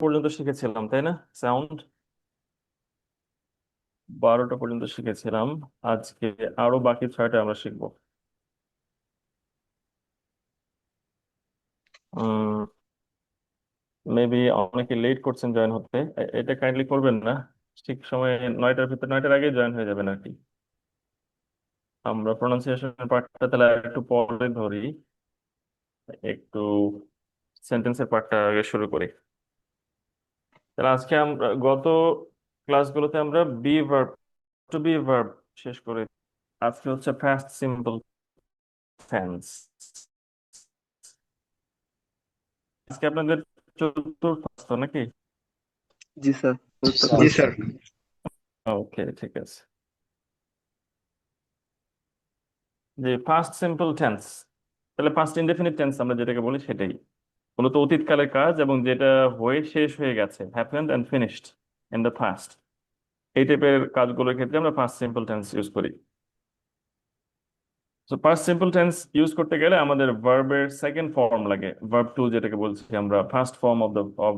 পর্যন্ত শিখেছিলাম, তাই না? সাউন্ড 12টা পর্যন্ত শিখেছিলাম। আজকে আরো বাকি 6টা আমরা শিখবো। মেবি অনেকে লেট করছেন জয়েন হতে, এটা কাইন্ডলি করবেন না। ঠিক সময়ে 9টার ভিতর, 9টার আগে জয়েন হয়ে যাবেন আর কি। আমরা প্রোনাউন্সিয়েশন পার্টটা তাহলে আর একটু পরে ধরি, একটু সেন্টেন্সের পার্টটা আগে শুরু করি। তাহলে আজকে আমরা গত ক্লাসগুলোতে আমরা be verb, to be verb শেষ করে, আজকে হচ্ছে ফার্স্ট সিম্পল টেন্স। আজকে আপনাদের চতুর্থ নাকি? জি স্যার। জি স্যার। ওকে, ঠিক আছে। যে ফার্স্ট সিম্পল টেন্স, তাহলে ফার্স্ট ইনডেফিনিট টেন্স আমরা যেটাকে বলি সেটাই মূলত অতীতকালের কাজ, এবং যেটা হয়ে শেষ হয়ে গেছে, happened and finished in the past, এই টাইপের কাজগুলোর ক্ষেত্রে আমরা ফার্স্ট সিম্পল টেন্স ইউজ করি। তো ফার্স্ট সিম্পল টেন্স ইউজ করতে গেলে আমাদের ভার্বের সেকেন্ড ফর্ম লাগে, ভার্ব টু যেটাকে বলছি আমরা, ফার্স্ট ফর্ম অফ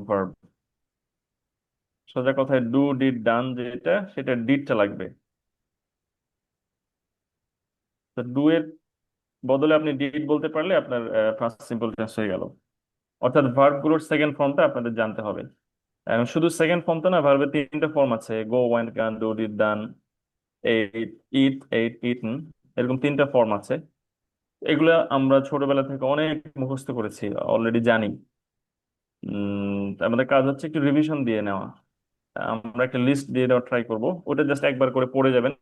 ভার্ব। সোজা কথায় ডু ডিড ডান যেটা, সেটা ডিডটা লাগবে। তো ডু এর বদলে আপনি ডিড বলতে পারলে আপনার ফার্স্ট সিম্পল টেন্স হয়ে গেল। অর্থাৎ ভার্ব গুলোর সেকেন্ড ফর্মটা আপনাদের জানতে হবে। এখন শুধু সেকেন্ড ফর্ম তো না, ভার্বের তিনটা ফর্ম আছে, go, went, gone, do, did, done, ate, eat, ate, eaten, এরকম তিনটা ফর্ম আছে। এগুলা আমরা ছোটবেলা থেকে অনেক মুখস্থ করেছি, অলরেডি জানি। আমাদের কাজ হচ্ছে একটু রিভিশন দিয়ে নেওয়া। আমরা একটা লিস্ট দিয়ে দেওয়ার ট্রাই করব, ওটা জাস্ট একবার করে পড়ে যাবেন।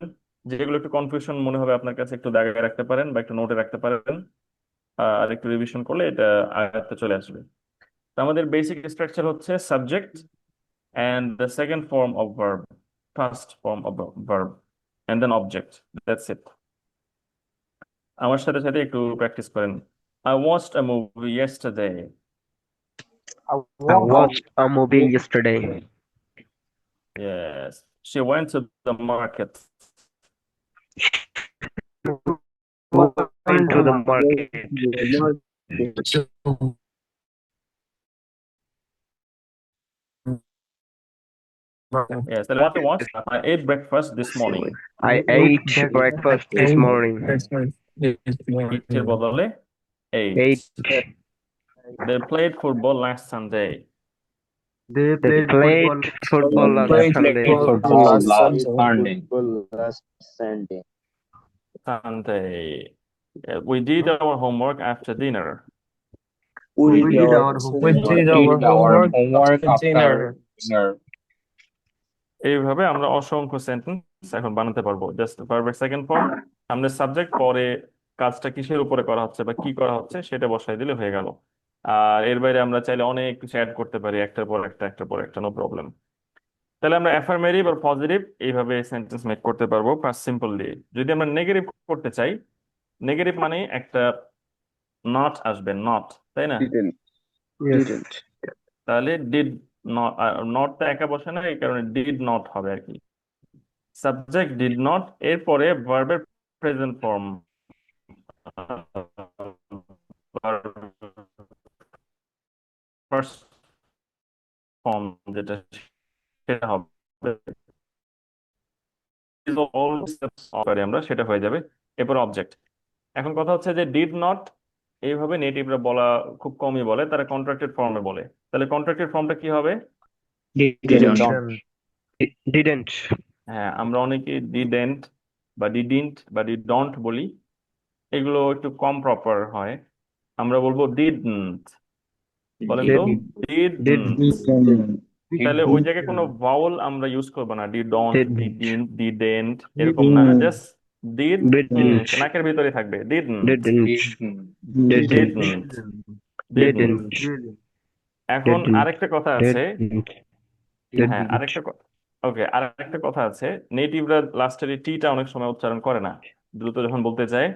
যেগুলো একটু কনফিউশন মনে হবে আপনার কাছে, একটু দাগে রাখতে পারেন বা একটু নোটে রাখতে পারেন। আর একটু রিভিশন করলে এটা আয়ত্তে চলে আসবে। তো আমাদের বেসিক স্ট্রাকচার হচ্ছে subject and the second form of verb, first form of verb, and then object. That's it. আমার সাথে সাথে একটু প্র্যাকটিস করেন। I watched a movie yesterday. I I watched watched a movie yesterday. Yes. She went to the market. Went to the market. Yes. তাহলে what I watched, I ate breakfast this morning. I ate breakfast this morning. Eat এর বদলে ate. Ate. They played football last Sunday. They They played played football last Sunday. Football last Sunday. last Sunday. Sunday. We did our homework after dinner. We We did our did our homework after dinner. এইভাবে আমরা অসংখ্য sentence এখন বানাতে পারবো। Just ভার্বের second form, আমরা subject, পরে কাজটা কিসের উপরে করা হচ্ছে বা কি করা হচ্ছে সেটা বসাই দিলে হয়ে গেল। আর এর বাইরে আমরা চাইলে অনেক কিছু অ্যাড করতে পারি, একটার পর একটা, একটার পর একটা, নো প্রবলেম। তাহলে আমরা অ্যাফার্মেটিভ আর পজিটিভ এইভাবে সেন্টেন্স মেক করতে পারবো ফার্স্ট সিম্পল দিয়ে। যদি আমরা নেগেটিভ করতে চাই, নেগেটিভ মানে একটা নট আসবে, নট, তাই না? Didn't. তাহলে ডিড নট, নটটা একা বসে না, এই কারণে ডিড নট হবে আর কি। সাবজেক্ট ডিড নট, এরপরে ভার্বের প্রেজেন্ট ফর্ম, ফার্স্ট ফর্ম যেটা, সেটা হবে আমরা, সেটা হয়ে যাবে। এরপর অবজেক্ট। এখন কথা হচ্ছে যে ডিড নট এইভাবে নেটিভরা বলা খুব কমই বলে, তারা কন্ট্রাক্টেড ফর্মে বলে। তাহলে কন্ট্রাক্টেড ফর্মটা কি হবে? Didn't. Didn't. Didn't. হ্যাঁ, আমরা অনেকে ডিডেন্ট বা ডিডিন্ট বা ডিডন্ট বলি, এগুলো একটু কম প্রপার হয়। আমরা বলবো ডিডন্ট। বলেন তো, ডিডন্ট। Didn't. তাহলে ওই জায়গায় কোনো ভাওয়াল আমরা ইউজ করবো না, ডিডন্ট, Didn't. ডিডিন্ট, ডিডেন্ট, এরকম না, জাস্ট ডিড, Didn't. নাকের ভিতরে থাকবে, didn't, Didn't. Didn't. Didn't, didn't. Didn't. এখন Didn't. আরেকটা কথা আছে। Didn't. হ্যাঁ, Didn't. ওকে, আরেকটা কথা আছে, নেটিভরা লাস্টের এই টিটা অনেক সময় উচ্চারণ করে না, দ্রুত যখন বলতে চায়।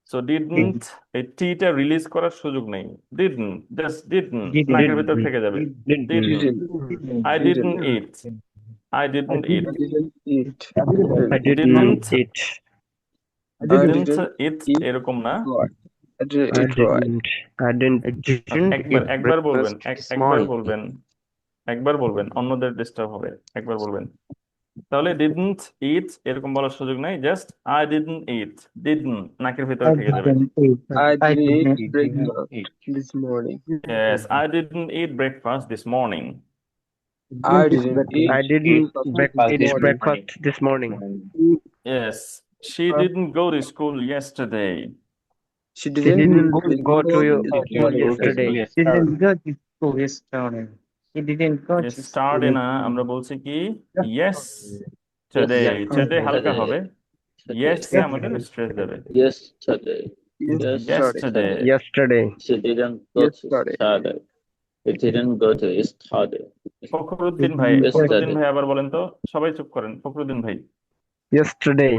সো ডিডন্ট, এই টিটা রিলিজ করার সুযোগ নেই। ডিডন্ট, জাস্ট ডিডন্ট, নাকের ভিতর থেকে যাবে। Didn't, I didn't eat, I didn't eat, Eat. I didn't, didn't eat. Didn't eat, এরকম না। I didn't I eat right. didn't. I didn't একবার eat একবার বলবেন, breakfast this একবার morning. বলবেন, একবার বলবেন, অন্যদের ডিস্টার্ব হবে, একবার বলবেন। তাহলে ডিডন্ট ইট এরকম বলার সুযোগ নাই, just I didn't it. Didn't নাকের ভিতরে I থেকে যাবে। didn't eat. I I didn't eat didn't. breakfast this morning. Yes, I didn't eat breakfast this morning. I didn't eat I didn't breakfast eat this morning. breakfast this morning. Yes, she didn't go to school yesterday. She She didn't didn't go to school school yesterday. Didn't go to school yesterday. He didn't go to school Yesterday না, আমরা বলছি কি yesterday, today হালকা হবে, yes এ আমাদের stress দেবে। Yesterday. Yesterday. Yesterday. Yesterday. She didn't go to Yesterday. study. He didn't go to study. Fakhruddin ভাই, ফখরুদ্দিন ভাই আবার বলেন তো, সবাই চুপ করেন, ফখরুদ্দিন ভাই। Yesterday.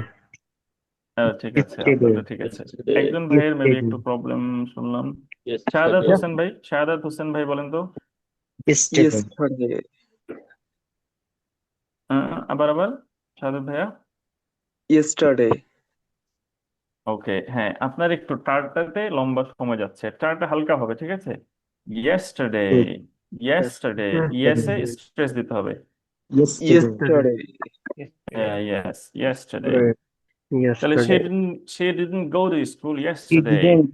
ঠিক আছে, আপনারটা ঠিক আছে। একজন ভাইয়ের মেবি একটু প্রবলেম শুনলাম। শাহাদাত Yesterday. হোসেন ভাই, শাহাদাত হোসেন ভাই বলেন তো। Yesterday. আবার শাহাদাত ভাইয়া। Yesterday. ওকে, হ্যাঁ, আপনার একটু টারটাতে লম্বা সময় যাচ্ছে, টারটা হালকা হবে, ঠিক আছে। ইয়েস্টারডে, ইয়েস্টারডে, ইয়েসে স্ট্রেস দিতে হবে। Yesterday. Yes, yesterday. তাহলে Yesterday. she didn't go to school He yesterday. didn't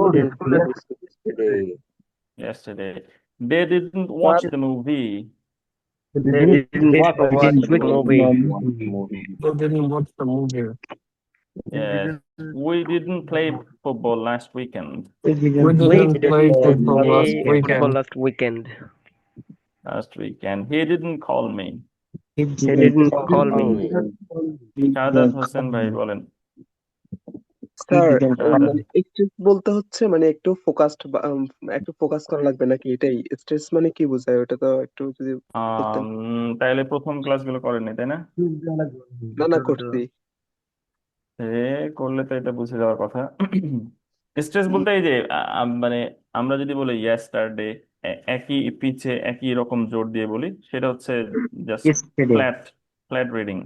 go to school. Yesterday. They didn't watch the movie. They didn't watch the movie. They didn't watch the movie. Yes. We didn't play football last weekend. We didn't play football last Football weekend. last weekend. He didn't call me. He didn't call me. Shahadat Hossain ভাই বলেন। Sir শাহাদাত। Stress বলতে হচ্ছে মানে একটু focused একটু focus করা লাগবে নাকি, এটাই স্ট্রেস মানে কি বোঝায় ওটা তো একটু যদি বলতেন। তাইলে প্রথম ক্লাসগুলো করেননি, তাই না? না করছি। করলে তো এটা বুঝে যাওয়ার কথা। স্ট্রেস বলতে এই যে মানে আমরা যদি বলি ইয়েস্টারডে, একই পিচে একই রকম জোর দিয়ে বলি, সেটা হচ্ছে জাস্ট ফ্ল্যাট ফ্ল্যাট রিডিং।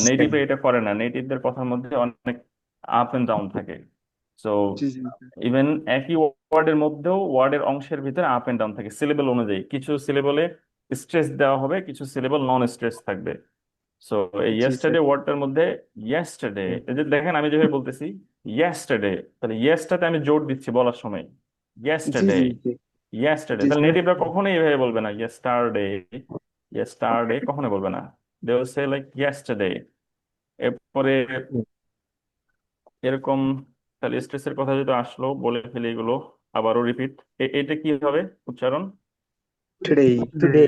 নেটিভে এটা করে না, নেটিভদের কথার মধ্যে অনেক আপ এন্ড ডাউন থাকে। সো জি জি ইভেন একই ওয়ার্ডের মধ্যেও ওয়ার্ডের অংশের ভিতরে আপ এন্ড ডাউন থাকে সিলেবল অনুযায়ী। কিছু সিলেবলে স্ট্রেস দেওয়া হবে, কিছু সিলেবল নন স্ট্রেস থাকবে। সো এই জি ইয়েস্টারডে ওয়ার্ডটার মধ্যে ইয়েস্টারডে, এই যে দেখেন আমি যেভাবে বলতেছি ইয়েস্টারডে, তাহলে ইয়েসটাতে আমি জোর দিচ্ছি বলার সময়, ইয়েস্টারডে, জি ইয়েস্টারডে। জি তাহলে নেটিভরা কখনোই এইভাবে বলবে না ইয়েস্টারডে, ইয়েস্টারডে কখনো বলবে না, they will say like yesterday. এরপরে এরকম, তাহলে স্ট্রেসের কথা যেহেতু আসলো বলে ফেলি এগুলো আবারও রিপিট। এটা কি হবে উচ্চারণ? Today today.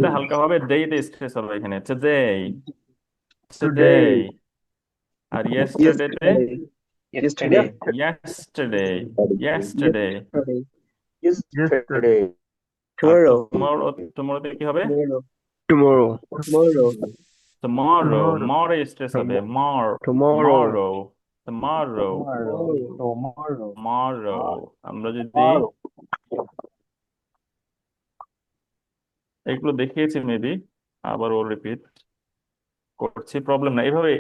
তে হালকা হবে, ডেতে স্ট্রেস হবে এখানে, টুডে, টুডে। আর ইয়েস্টারডেতে yesterday yesterday, yesterday. yesterday আর tomorrow tomorrowতে কি হবে? Tomorrow. tomorrow, more স্ট্রেস হবে, Tomorrow. tomorrow. আমরা যদি এগুলো দেখিয়েছি মেবি, আবারও রিপিট করছি, প্রবলেম না। এইভাবে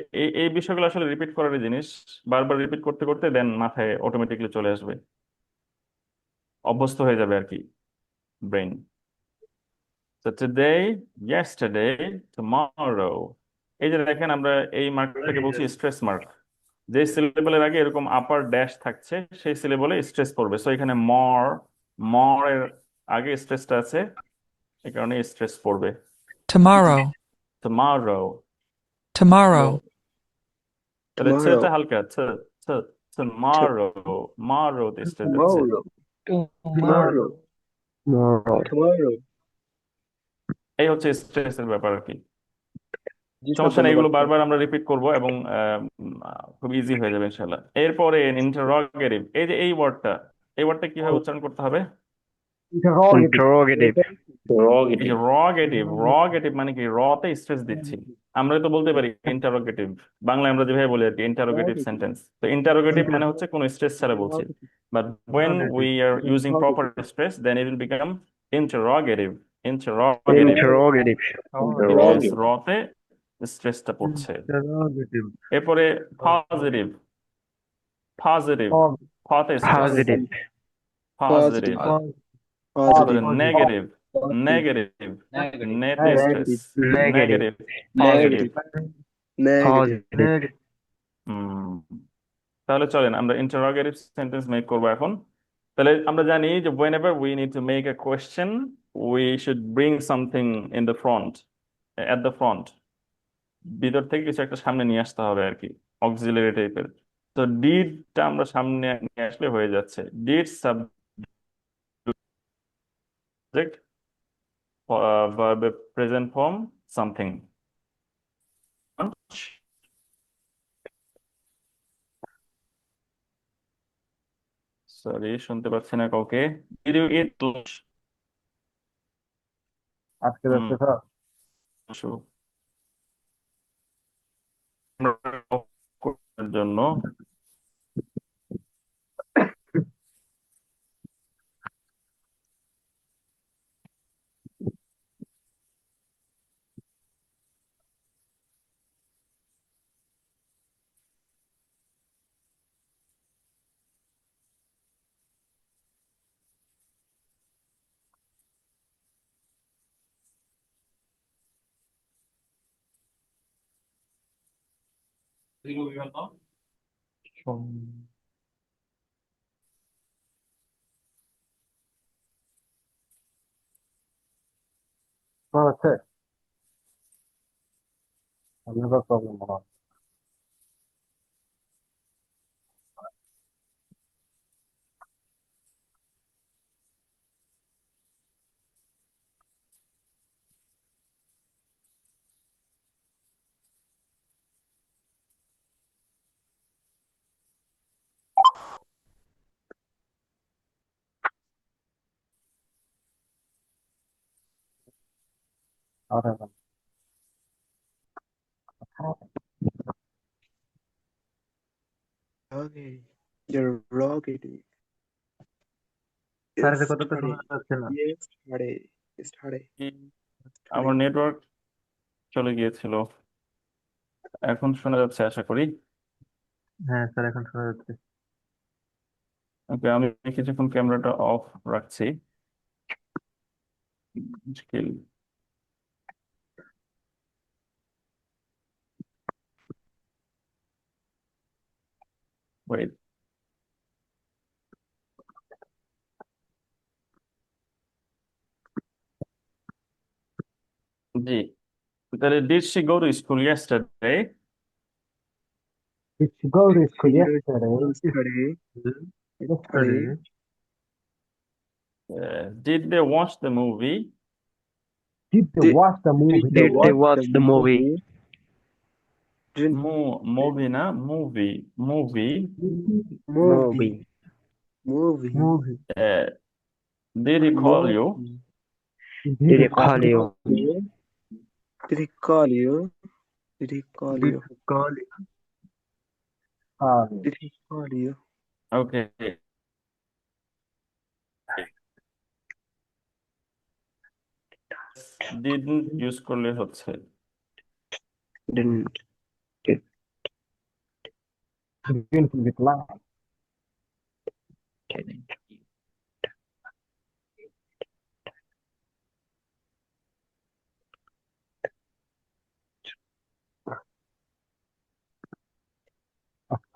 এই বিষয়গুলো আসলে রিপিট করার জিনিস, বারবার রিপিট করতে করতে দেন মাথায় অটোমেটিকলি চলে আসবে, অভ্যস্ত হয়ে যাবে আর কি brain. So today, yesterday, tomorrow. এই যে দেখেন আমরা এই মার্কটাকে বলছি স্ট্রেস মার্ক। যে সিলেবলের আগে এরকম আপার ড্যাশ থাকছে সেই সিলেবলে স্ট্রেস পড়বে। সো এখানে মর এর আগে স্ট্রেসটা আছে, এই কারণে স্ট্রেস পড়বে। Tomorrow. tomorrow, তাহলে টা হালকা, tomorrow, tomorrow তে স্ট্রেস দিচ্ছে। tomorrow এই হচ্ছে স্ট্রেসের ব্যাপার আর কি। জি স্যার, সমস্যা নেই, এগুলো ধন্যবাদ। বারবার আমরা রিপিট করব এবং খুব ইজি হয়ে যাবে ইনশাল্লাহ। এরপরে ইন্টারোগেটিভ, এই যে এই ওয়ার্ডটা কিভাবে উচ্চারণ করতে হবে? Interrogative. এই যে রগেটিভ মানে কি? রতে স্ট্রেস দিচ্ছি। আমরা তো বলতে পারি ইন্টারোগেটিভ, বাংলায় আমরা যেভাবে বলি আর কি ইন্টারোগেটিভ সেন্টেন্স। তো ইন্টারোগেটিভ মানে হচ্ছে কোনো স্ট্রেস ছাড়া বলছি, but when we are using proper stress then it will become interrogative. Interrogative. Yes, রতে স্ট্রেসটা পড়ছে। এরপরে পজিটিভ, ফতে stress, Positive. Positive. positive, sorry, Positive. negative, Positive. negative, Negative. net Negative. stress, Negative. negative, Negative. positive. Negative. Negative. হুম তাহলে চলেন আমরা interrogative sentence make করবো এখন। তাহলে আমরা জানি যে whenever we need to make a question we should bring something in the front, at the front, ভিতর থেকে কিছু একটা সামনে নিয়ে আসতে হবে আর কি, অক্সিলারি টাইপের। তো ডিডটা আমরা সামনে নিয়ে আসলে হয়ে যাচ্ছে did subject, verb present form something. Sorry শুনতে পাচ্ছি না কাউকে। Did you eat lunch? আজকে যাচ্ছে স্যার। জন্য স্যার হচ্ছে আপনার প্রবলেম মনে হয়। আচ্ছা Okay. You're rocket. স্যার এটা কথা তো শোনা Yesterday. যাচ্ছে না। Yesterday. Yesterday. আমার Yesterday. নেটওয়ার্ক চলে গিয়েছিল, এখন শোনা যাচ্ছে আশা করি। হ্যাঁ স্যার এখন শোনা যাচ্ছে। ওকে আমি কিছুক্ষণ ক্যামেরাটা অফ রাখছি। মুশকিল। ওয়েট, জি তাহলে did she go to school yesterday? Did you go to school yesterday? Yesterday. Yesterday. Did they watch the movie? Did you Did, watch the movie? did they watch the movie? Didn't Movie না movie, movie. movie. Movie. Movie. Uh, did he call you? Did he call you? Did he call you? Did he call Did you? he call you? Did he call you? Okay. Didn't use করলে হচ্ছে Didn't. Didn't reply.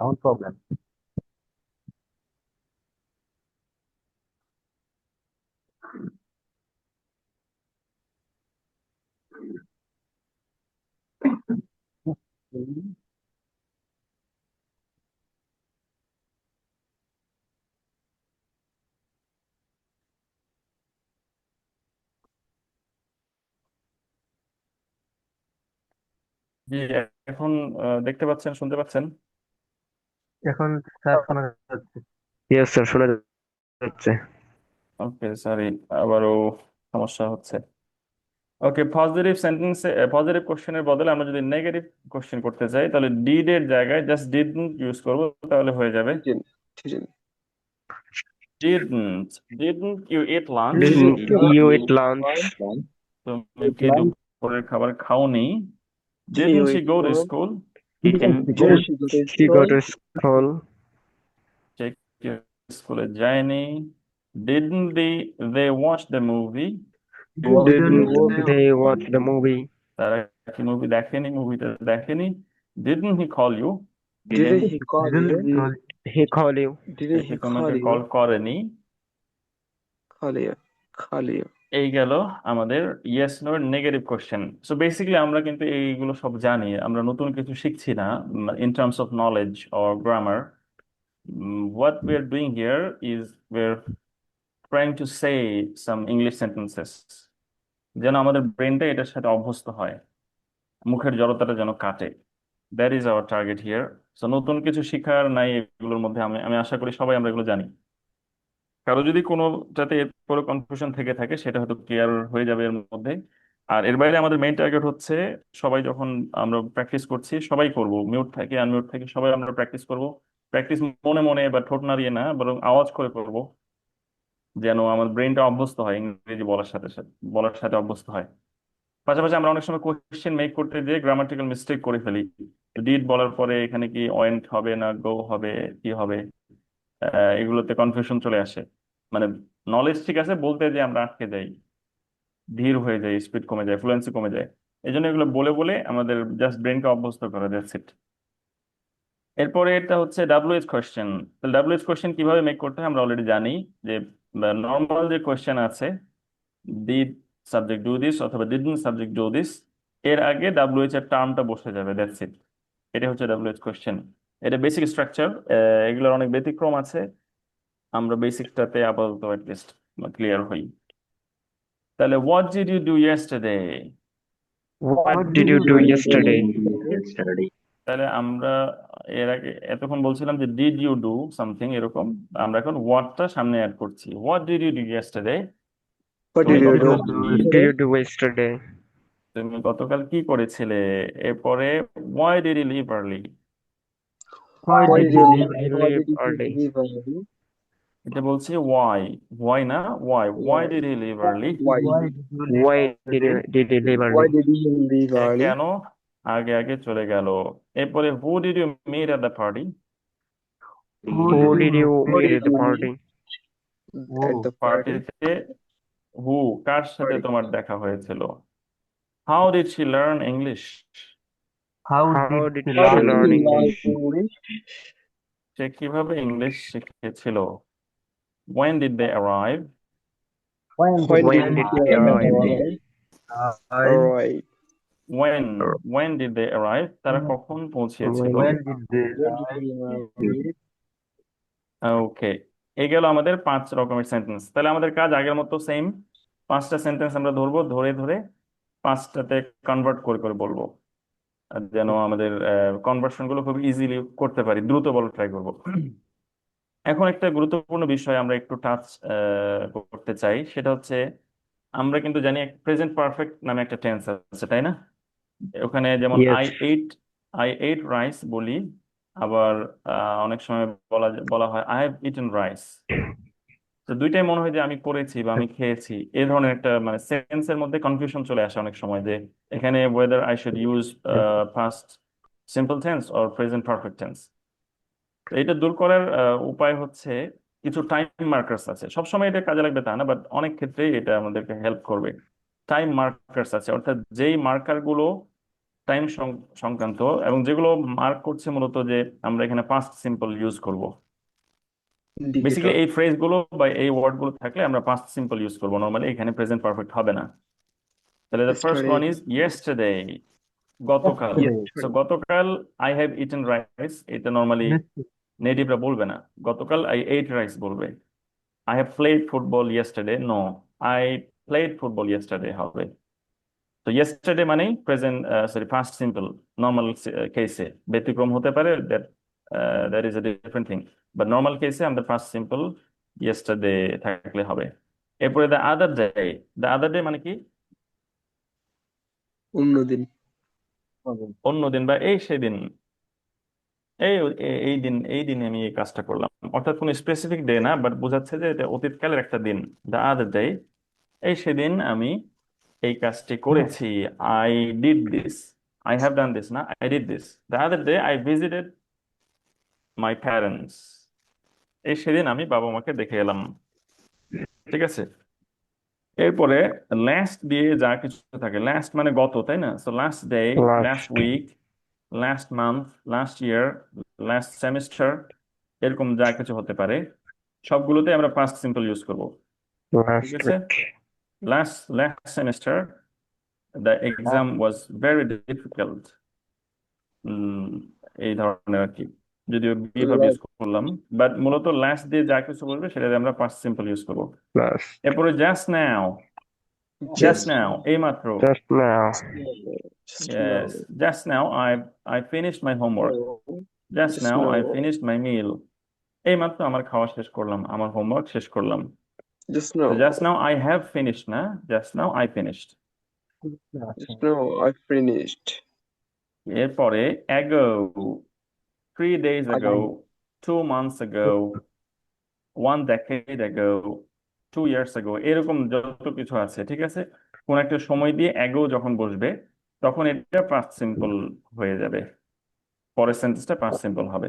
No problem. জি এখন দেখতে পাচ্ছেন, শুনতে পাচ্ছেন? এখন sir শোনা যাচ্ছে। Yes, sir. শোনা যাচ্ছে। ওকে সরি, আবারও সমস্যা হচ্ছে। ওকে পজিটিভ সেন্টেন্সে, পজিটিভ কোশ্চেনের বদলে আমরা যদি নেগেটিভ কোশ্চেন করতে চাই তাহলে ডিড এর জায়গায় জাস্ট ডিডন্ট ইউজ করব, তাহলে হয়ে যাবে Didn't. didn't you eat lunch? Didn't you eat lunch? তুমি কি দুপুরের খাবার খাওনি? Didn't you Didn't she eat go to lunch? school? Didn't she go to school? সে কি স্কুলে যায়নি? Didn't they watch the movie? Didn't they watch the movie? তারা কি মুভি দেখেনি, মুভিটা দেখেনি? Didn't he call you? Didn't Didn't he call you? He call you. Didn't say he তোমাকে call call you? করেনি। Call you. Call you. এই গেল আমাদের ইয়েস নো এর নেগেটিভ কোশ্চেন। সো বেসিক্যালি আমরা কিন্তু এইগুলো সব জানি, আমরা নতুন কিছু শিখছি না in terms of knowledge or grammar. What we are doing here is we are trying to say some English sentences, যেন আমাদের ব্রেনটা এটার সাথে অভ্যস্ত হয়, মুখের জড়তাটা যেন কাটে। That is our target here. So নতুন কিছু শিখার নাই এগুলোর মধ্যে, আমি আমি আশা করি সবাই আমরা এগুলো জানি। কারো যদি কোনোটাতে এরপরে কনফিউশন থেকে থাকে সেটা হয়তো ক্লিয়ার হয়ে যাবে এর মধ্যে। আর এর বাইরে আমাদের মেইন টার্গেট হচ্ছে সবাই যখন আমরা প্র্যাকটিস করছি, সবাই করব, মিউট থেকে আনমিউট থেকে সবাই আমরা প্র্যাকটিস করব। প্র্যাকটিস মনে মনে বা ঠোঁট নাড়িয়ে না, বরং আওয়াজ করে করব, যেন আমার ব্রেনটা অভ্যস্ত হয় ইংরেজি বলার সাথে অভ্যস্ত হয়। পাশাপাশি আমরা অনেক সময় কোয়েশ্চেন মেক করতে গিয়ে গ্রামাটিক্যাল মিস্টেক করে ফেলি। ডিড বলার পরে এখানে কি ওয়েন্ট হবে না গো হবে, কি হবে, এগুলোতে কনফিউশন চলে আসে। মানে নলেজ ঠিক আছে, বলতে যে আমরা আটকে যাই, ধীর হয়ে যায়, স্পিড কমে যায়, ফ্লুয়েন্সি কমে যায়। এই জন্য এগুলো বলে বলে আমাদের জাস্ট ব্রেনকে অভ্যস্ত করা, দ্যাটস ইট। এরপরে এটা হচ্ছে ডাব্লিউএইচ কোয়েশ্চেন। তাহলে ডাব্লিউএইচ কোয়েশ্চেন কিভাবে মেক করতে হয় আমরা অলরেডি জানি, যে নর্মাল যে কোয়েশ্চেন আছে, ডিড সাবজেক্ট ডু দিস অথবা ডিডন্ট সাবজেক্ট ডু দিস, এর আগে ডাব্লিউএইচ এর টার্মটা বসে যাবে, দ্যাটস ইট। এটা হচ্ছে ডাব্লিউএইচ কোয়েশ্চেন। এটা বেসিক স্ট্রাকচার। এগুলোর অনেক ব্যতিক্রম আছে, আমরা বেসিকটাতে আপাতত অ্যাটলিস্ট ক্লিয়ার হই। তাহলে what did you do yesterday? What did you do yesterday? তাহলে আমরা এর আগে এতক্ষণ বলছিলাম যে ডিড ইউ ডু সামথিং এরকম, আমরা এখন হোয়াটটা সামনে অ্যাড করছি। What did you do yesterday? What তুমি did you do? Did you do yesterday? তুমি গতকাল কি করেছিলে? এরপরে why did you leave early? Why did you why Leave did you early. leave early? এটা বলছি ওয়াই, ওয়াই না why, why Why? Did you leave early? Why? Why did you leave Why early? did you leave early? কেন? আগে আগে চলে গেল। এরপরে who did you meet at the party? Who did you Who meet did at the you party? meet at the party? পার্টিতে হু, কার সাথে Party. তোমার দেখা হয়েছিল? How did she learn English? How did she How did learn you learn English? English? সে কিভাবে English শিখেছিল? When did they arrive? When When did did you they arrive? arrive? Alright. When did they arrive? তারা কখন পৌঁছেছিল? When When did you arrive? ওকে, এই গেল আমাদের 5 রকমের sentence. তাহলে আমাদের কাজ আগের মতো সেম, 5টা সেন্টেন্স আমরা ধরবো, ধরে ধরে 5টাতে কনভার্ট করে করে বলবো, আর যেন আমাদের কনভার্সন গুলো খুব ইজিলি করতে পারি, দ্রুত বলা ট্রাই করবো। এখন একটা গুরুত্বপূর্ণ বিষয় আমরা একটু টাচ করতে চাই, সেটা হচ্ছে আমরা কিন্তু জানি প্রেজেন্ট পারফেক্ট নামে একটা টেন্স আছে, তাই না? ওখানে যেমন Yes. আই এইট রাইস বলি, আবার অনেক সময় বলা বলা হয় আই হ্যাভ ইটেন রাইস। তো দুইটাই মনে হয় যে আমি করেছি বা আমি খেয়েছি, এই ধরনের একটা মানে সেন্সের মধ্যে কনফিউশন চলে আসে অনেক সময়, যে এখানে weather I should use past simple tense or present perfect tense. তো এটা দূর করার উপায় হচ্ছে, কিছু টাইম মার্কার্স আছে, সবসময় এটা কাজে লাগবে তা না, বাট অনেক ক্ষেত্রেই এটা আমাদেরকে হেল্প করবে। টাইম মার্কার্স আছে, অর্থাৎ যেই মার্কার গুলো টাইম সংক্রান্ত এবং যেগুলো মার্ক করছে মূলত যে আমরা এখানে পাস্ট সিম্পল ইউজ করব। Basically Indicator. এই ফ্রেজ গুলো বা এই ওয়ার্ড গুলো থাকলে আমরা পাস্ট সিম্পল ইউজ করবো, নর্মালি এখানে প্রেজেন্ট পারফেক্ট হবে না। তাহলে the first Yesterday. One is yesterday, গতকাল। সো গতকাল আই হ্যাভ ইটেন রাইস, এটা নর্মালি নেটিভরা বলবে না, গতকাল আই এইট রাইস বলবে। I have played football yesterday, no, I played football yesterday হবে। তো ইয়েস্টারডে মানেই present, sorry past simple normal কেসে। ব্যতিক্রম হতে পারে, that is a different thing, but normal কেসে আমাদের পাস্ট সিম্পল ইয়েস্টারডে থাকলে হবে। এরপরে দ্য আদার ডে মানে কি? অন্যদিন। অন্য দিন বা এই সেদিন, এই এই দিনে আমি এই কাজটা করলাম, অর্থাৎ কোনো স্পেসিফিক ডে না, বাট বোঝাচ্ছে যে এটা অতীতকালের একটা দিন। দ্য আদার ডে, এই সেদিন আমি এই কাজটি করেছি। I did this, I have done this না, I did this. The other day I visited my parents, এই সেদিন আমি বাবা মাকে দেখে এলাম। ঠিক আছে? এরপরে লাস্ট দিয়ে যা কিছু থাকে, লাস্ট মানে গত, তাই না? So last day, last Last. Week, last month, last year, last semester, এরকম যা কিছু হতে পারে সবগুলোতে আমরা পাস্ট সিম্পল ইউজ করব। ঠিক Last আছে? week. Last semester the exam was very difficult, এই ধরনের আর কি, যদিও বিভাবে ইউজ করলাম, বাট মূলত লাস্ট দিয়ে যা কিছু বলবে সেটা দিয়ে আমরা পাস্ট সিম্পল ইউজ করব। Last. এরপরে just now, just just now এই মাত্র, Just now. Just now yes, just now I finished my homework, just just now now I finished my meal, এই মাত্র আমার খাওয়া শেষ করলাম, আমার হোমওয়ার্ক শেষ করলাম। জাস্ট তো নাও just now I have finished না, just now I finished। Just now I finished এরপরে ago, 3 days ago, 2 months ago, 1 decade ago, 2 years ago, এরকম যত কিছু আছে, ঠিক আছে? কোন একটা সময় দিয়ে ago যখন বসবে তখন এটা পাস্ট সিম্পল হয়ে যাবে, পরের সেন্টেন্সটা পাস্ট সিম্পল হবে।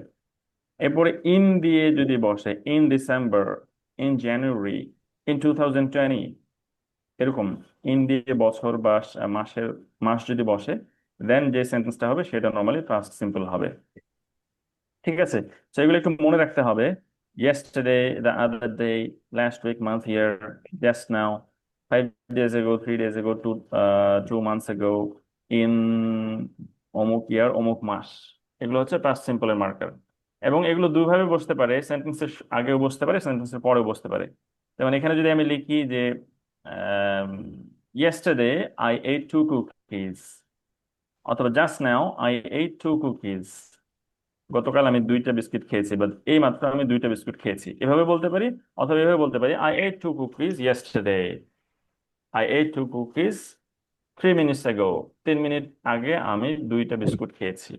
এরপরে ইন দিয়ে যদি বসে, in December, in January, in 2020, এরকম ইন দিয়ে বছর বা মাস যদি বসে, দেন যে সেন্টেন্সটা হবে সেটা নর্মালি পাস্ট সিম্পল হবে। ঠিক আছে? তো এগুলো একটু মনে রাখতে হবে। yesterday, the other day, last week, month, year, just now, 5 days ago, 3 days ago, 2 months ago, in অমুক ইয়ার, অমুক মাস, এগুলো হচ্ছে পাস্ট সিম্পলের মার্কার। এবং এগুলো দুইভাবে বসতে পারে, সেন্টেন্সের আগেও বসতে পারে, সেন্টেন্সের পরেও বসতে পারে। যেমন এখানে যদি আমি লিখি যে yesterday I ate 2 cookies, অথবা just now I ate 2 cookies, গতকাল আমি 2টা বিস্কিট খেয়েছি, বা এই মাত্র আমি 2টা বিস্কুট খেয়েছি, এভাবে বলতে পারি। অথবা এভাবে বলতে পারি I ate 2 cookies yesterday, I ate 2 cookies 3 minutes ago, 3 minute আগে আমি 2টা বিস্কুট খেয়েছি।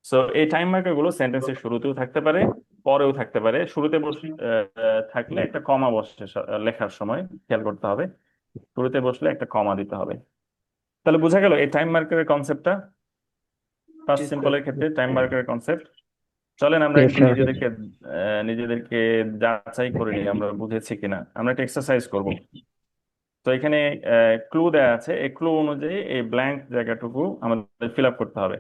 সো এই টাইম মার্কার গুলো সেন্টেন্সের শুরুতেও থাকতে পারে, পরেও থাকতে পারে। শুরুতে থাকলে একটা কমা বসে লেখার সময় খেয়াল করতে হবে, শুরুতে বসলে একটা কমা দিতে হবে। তাহলে বোঝা গেল এই টাইম মার্কারের কনসেপ্টটা, ফার্স্ট সিম্পলের ক্ষেত্রে টাইম মার্কারের কনসেপ্ট। চলেন আমরা Yes, একটু sir. নিজেদেরকে যাচাই করে নিই আমরা বুঝেছি কিনা। আমরা একটা এক্সারসাইজ করব। তো এখানে ক্লু দেয়া আছে, এই ক্লু অনুযায়ী এই ব্ল্যাঙ্ক জায়গাটুকু আমাদের ফিল আপ করতে হবে।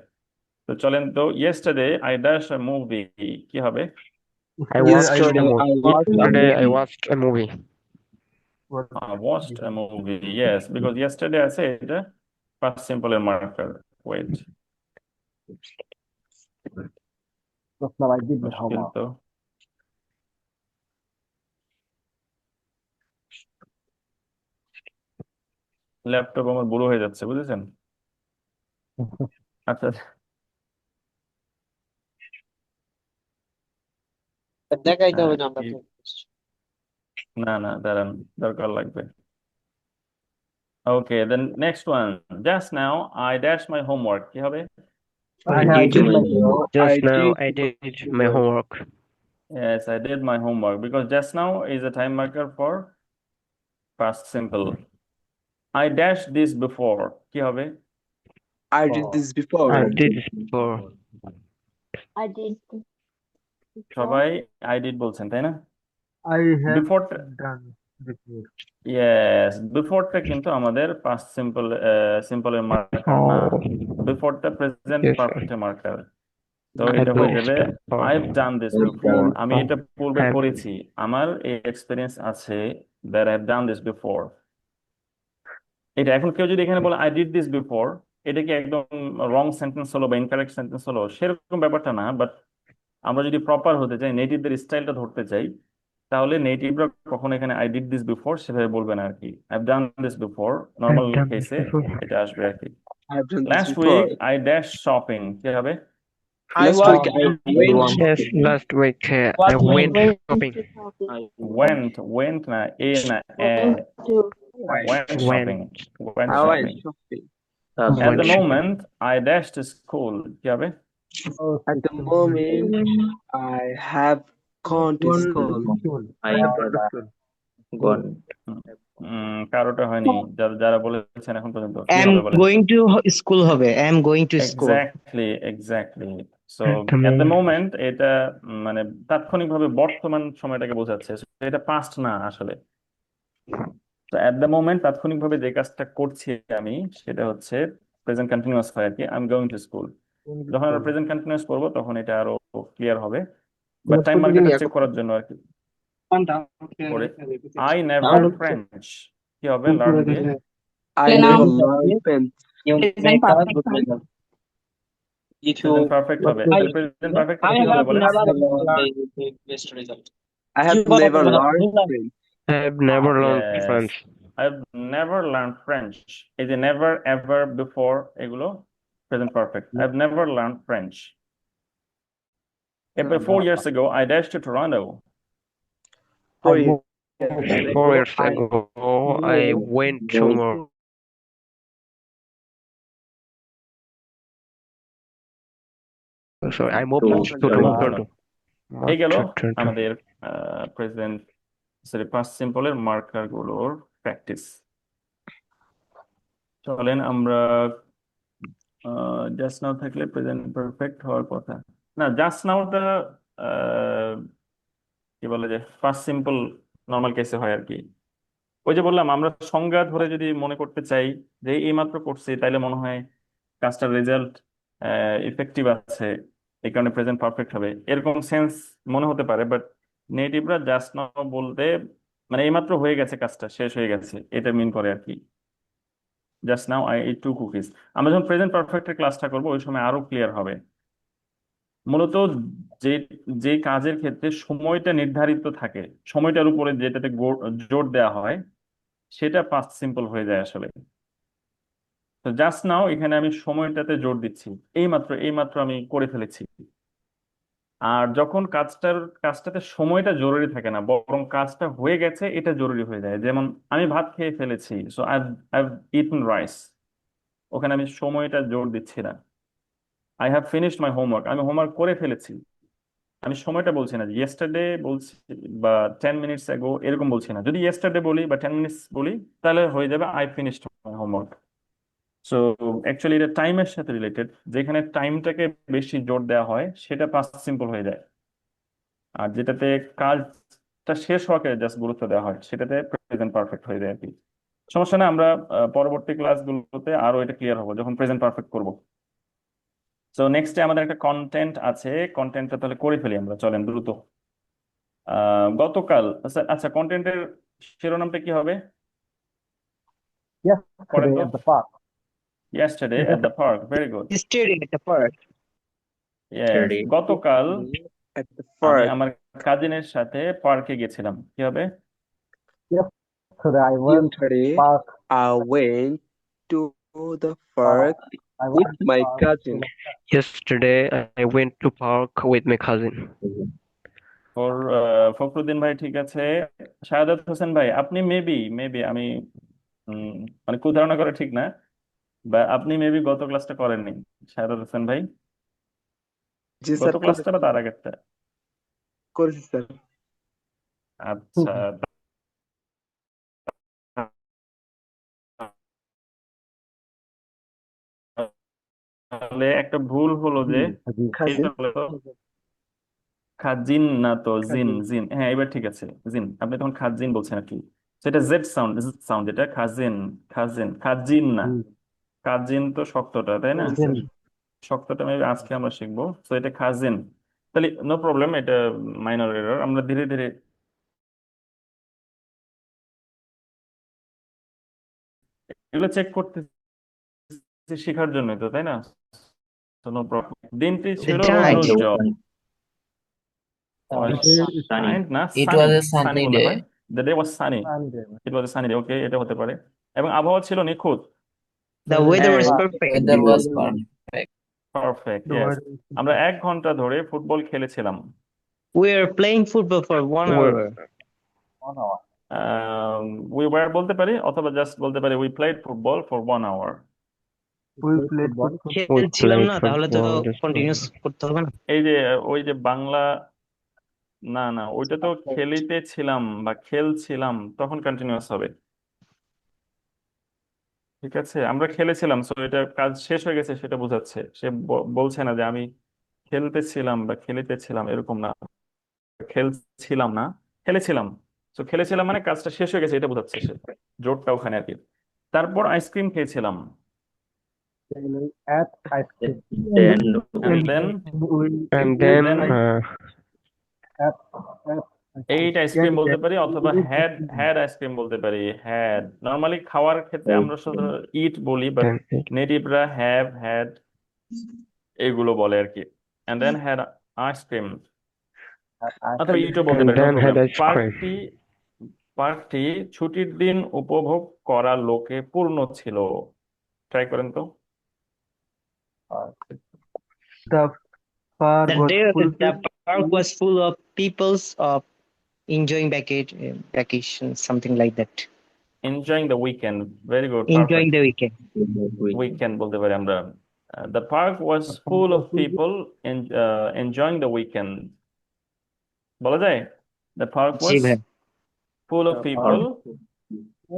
তো চলেন, তো yesterday I dash a movie, কি হবে? I watched a yesterday movie. I watched a Yesterday I movie watched a movie. I watched a movie, yes, because yesterday আছে এটা ফার্স্ট সিম্পলের marker. Wait, Just now I did my মুশকিল homework. তো। Laptop আমার বুড়ো হয়ে যাচ্ছে, বুঝেছেন? আচ্ছা, দেখাইতে হবে না আমরা কি, তো। না না দাঁড়ান, দরকার লাগবে। Okay, then next one, just now I dash my homework, কি হবে? I I did did my my homework. I Just now did I my did my homework homework. Yes, I did my homework, because just now is a time marker for past simple. I dashed this before, কি হবে? I did this before I did this before. I did before. সবাই I did বলছেন, তাই না? I have before, done before. Yes, বিফোরটা কিন্তু আমাদের past সিম্পলের মার্কার না, Oh, বিফোরটা প্রেজেন্ট yes, sir. পারফেক্টের মার্কার। তো I এটা do হয়ে this যাবে before. I've done this before, আমি এটা পূর্বে I've- করেছি, আমার এই এক্সপিরিয়েন্স আছে, that I've done this before। এটা এখন কেউ যদি এখানে বলে আই ডিড দিস বিফোর, এটা কি একদম রং সেন্টেন্স হলো বা ইনকারেক্ট সেন্টেন্স হলো, সেরকম ব্যাপারটা না। বাট আমরা যদি প্রপার হতে চাই, নেটিভদের স্টাইলটা ধরতে চাই, তাহলে নেটিভরা কখনো এখানে আই ডিড দিস বিফোর সেভাবে বলবে না আর কি। I have done this before, normal I've done this কেসে before. এটা আসবে আর কি। I've done this last before week I dash shopping, কি হবে? last week I went Yes, last week I went shopping. to shopping. went না, এ না, Went to went shopping, went I went shopping. shopping At Went the shopping. moment I dashed school, কি হবে? at the moment I have gone to school I have gone. কারোটা হয়নি, যারা যারা বলেছেন এখন পর্যন্ত, কি am হবে বলেন? going to school হবে, am going to school. Exactly. So At the at the moment. Moment এটা মানে তাৎক্ষণিকভাবে বর্তমান সময়টাকে বোঝাচ্ছে, So, এটা পাস্ট না আসলে। তো অ্যাট দ্য মোমেন্ট তাৎক্ষণিকভাবে যে কাজটা করছি আমি, সেটা হচ্ছে প্রেজেন্ট কন্টিনিউয়াস হয় আর কি। I am going to school. যখন আমরা প্রেজেন্ট কন্টিনিউয়াস করবো তখন এটা আরো ক্লিয়ার হবে, বা টাইম মার্কেটটা চেক করার জন্য আর কি। পরে আই নেভার ফ্রেঞ্চ কি হবে, লার্ন দিয়ে I Now, never learned French. You present make a perfect good tense. result. If present you, perfect হবে। I, তাহলে প্রেজেন্ট পারফেক্ট I কি হবে have বলেন? never learned the best result. I have You got never to learned learn. French. I have never learned Yes, French. I've never learned French. এই যে never, ever, before, এগুলো present perfect. I've never learned French. About 4 years ago, I dashed to Toronto. 4 years 4 years ago, ago, I went to sorry, I moved to Toronto. এই গেল Toronto. আমাদের present sorry past সিম্পলের marker গুলোর practice. চলেন আমরা just now থাকলে present perfect হওয়ার কথা না। জাস্ট নাওটা কি বলে যে ফার্স্ট সিম্পল নর্মাল কেসে হয় আর কি। ওই যে বললাম, আমরা সংজ্ঞা ধরে যদি মনে করতে চাই যে এইমাত্র করছি, তাইলে মনে হয় কাজটার রেজাল্ট ইফেক্টিভ আছে, এই কারণে প্রেজেন্ট পারফেক্ট হবে, এরকম সেন্স মনে হতে পারে। বাট নেটিভরা জাস্ট নাও বলতে মানে এইমাত্র হয়ে গেছে, কাজটা শেষ হয়ে গেছে, এটা মিন করে আর কি। Just now I ate 2 cookies. আমরা যখন প্রেজেন্ট পারফেক্টের ক্লাসটা করবো ওই সময় আরো ক্লিয়ার হবে। মূলত যে যে কাজের ক্ষেত্রে সময়টা নির্ধারিত থাকে, সময়টার উপরে যেটাতে জোর দেওয়া হয়, সেটা পাস্ট সিম্পল হয়ে যায় আসলে। তো জাস্ট নাও এখানে আমি সময়টাতে জোর দিচ্ছি, এইমাত্র এইমাত্র আমি করে ফেলেছি। আর যখন কাজটাতে সময়টা জরুরি থাকে না, বরং কাজটা হয়ে গেছে এটা জরুরি হয়ে যায়। যেমন আমি ভাত খেয়ে ফেলেছি, সো আই ইটেন রাইস, ওখানে আমি সময়টা জোর দিচ্ছি না। I have finished my homework, আমি হোমওয়ার্ক করে ফেলেছি, আমি সময়টা বলছি না, ইয়েস্টারডে বলছি বা 10 মিনিটস অ্যাগো এরকম বলছি না। যদি ইয়েস্টারডে বলি বা 10 মিনিটস বলি, তাহলে হয়ে যাবে I finished my homework. So actually এটা টাইমের সাথে রিলেটেড, যেখানে টাইমটাকে বেশি জোর দেওয়া হয় সেটা পাস্ট সিম্পল হয়ে যায়, আর যেটাতে কাজটা শেষ হওয়াকে জাস্ট গুরুত্ব দেওয়া হয় সেটাতে প্রেজেন্ট পারফেক্ট হয়ে যায় আর কি। সমস্যা না, আমরা পরবর্তী ক্লাসগুলোতে আরো এটা ক্লিয়ার হবো যখন প্রেজেন্ট পারফেক্ট করব। তো নেক্সটে আমাদের একটা কন্টেন্ট আছে, কন্টেন্টটা তাহলে করে ফেলি আমরা, চলেন দ্রুত। গতকাল, আচ্ছা আচ্ছা, কন্টেন্টের শিরোনামটা কি হবে পড়েন Yesterday তো। at the park. Yesterday at the park, very good. Yesterday at the park. Yes, গতকাল at the আমি park. আমার কাজিনের সাথে পার্কে গেছিলাম, কি হবে? Yesterday I went to Yesterday, park. I went to the park I with went to my park. cousin. Yesterday I went to park with my cousin. For Fakhruddin ভাই ঠিক আছে। শাহাদাত হোসেন ভাই, আপনি মেবি মেবি আমি উম, মানে কুধারণা করা ঠিক না, বা আপনি মেবি গত ক্লাসটা করেননি। শাহাদাত হোসেন ভাই, জি গত স্যার, ক্লাসটা বা তার আগেরটা? করেছি স্যার। আচ্ছা, তাহলে একটা ভুল হলো যে cousin, এটা হলো খাজিন না তো জিন, cousin. জিন, হ্যাঁ এবার ঠিক আছে, জিন। আপনি তখন খাজিন বলছেন আর কি, সেটা জেড সাউন্ড, সাউন্ড এটা খাজিন, খাজিন, খাজিন না। কাজিন তো শক্তটা, তাই না? জি স্যার। শক্তটা মেবি আজকে আমরা শিখবো, তো এটা খাজিন। তাহলে নো প্রবলেম, এটা মাইনর এরর, আমরা ধীরে ধীরে এগুলো চেক করতে শেখার জন্যই তো, তাই না? তো নো প্রবলেম। দিনটি ছিল Right. রৌদ্রোজ্জ্বল, Sunny. সাইন্ট না It sunny, was a sunny sunny বলে day. হয়। The day was sunny, it was sunny day, okay এটা হতে পারে। এবং আবহাওয়া ছিল নিখুঁত, The weather was হ্যাঁ perfect. Weather was perfect. Perfect, yes. আমরা 1 ঘন্টা ধরে ফুটবল খেলেছিলাম। We are playing football for 1 hour. We were বলতে পারি, অথবা জাস্ট বলতে পারি we played football for 1 hour. We played football. খেলছিলাম না, তাহলে তো football. কন্টিনিউস করতে হবে না। এই যে ওই যে বাংলা, না না ওইটা তো খেলিতেছিলাম বা খেলছিলাম, তখন কন্টিনিউয়াস হবে। ঠিক আছে, আমরা খেলেছিলাম, সো এটা কাজ শেষ হয়ে গেছে সেটা বোঝাচ্ছে। সে বলছে না যে আমি খেলতেছিলাম বা খেলিতেছিলাম, এরকম না। খেলছিলাম না, খেলেছিলাম, তো খেলেছিলাম মানে কাজটা শেষ হয়ে গেছে এটা বোঝাচ্ছে সে, জোরটা ওখানে আর কি। তারপর আইসক্রিম খেয়েছিলাম, Then we ate ice cream. Then and then And then then ate ice cream. Eight ice cream বলতে পারি অথবা হ্যাড হ্যাড আইসক্রিম বলতে পারি। হ্যাড নর্মালি খাওয়ার ক্ষেত্রে আমরা শুধু ইট বলি, বাট Then ate নেটিভরা হ্যাভ হ্যাড এগুলো বলে আর কি। And then had ice cream ice অথবা cream. ইটও বলতে And পারি, no then had problem. ice cream. পার্কটি পার্কটি ছুটির দিন উপভোগ করা লোকে পূর্ণ ছিল। ট্রাই করেন তো। The park The was day full the park was full of people's enjoying vacation, something like that. Enjoying the weekend, very good, Enjoying perfect. the weekend. Weekend বলতে পারি আমরা। The park was full of people enjoying the weekend বলা যায়। The park জি ওয়াজ ভাই, full of people